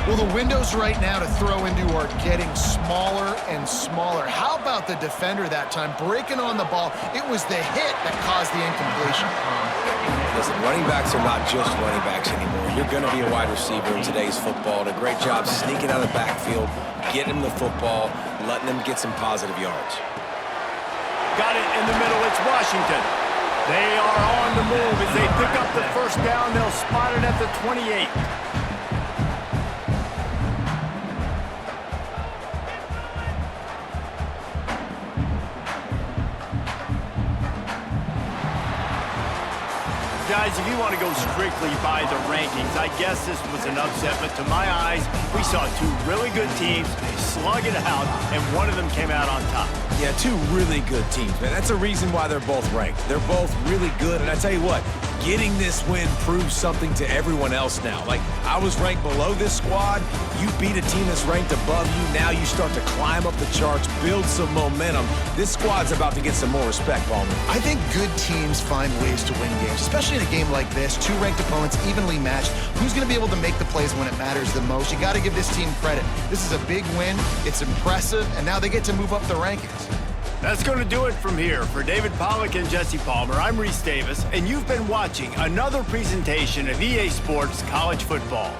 S3: Well, the windows right now to throw into are getting smaller and smaller. How about the defender that time breaking on the ball? It was the hit that caused the incompletion.
S2: Listen, running backs are not just running backs anymore. You're going to be a wide receiver in today's football. Did a great job sneaking out of the backfield, getting the football, letting them get some positive yards.
S1: Got it in the middle. It's Washington. They are on the move as they pick up the 1st down. They'll spot it at the 28. Guys, if you want to go strictly by the rankings, I guess this was an upset, but to my eyes, we saw two really good teams slug it out, and one of them came out on top.
S2: Yeah, two really good teams, man. That's a reason why they're both ranked. They're both really good, and I tell you what, getting this win proves something to everyone else now. Like, I was ranked below this squad. You beat a team that's ranked above you. Now you start to climb up the charts, build some momentum. This squad's about to get some more respect, Palmer.
S3: I think good teams find ways to win games, especially in a game like this. Two ranked opponents evenly matched. Who's going to be able to make the plays when it matters the most? You got to give this team credit. This is a big win. It's impressive, and now they get to move up the rankings.
S1: That's going to do it from here. For David Pollack and Jesse Palmer, I'm Reese Davis, and you've been watching another presentation of EA Sports College Football.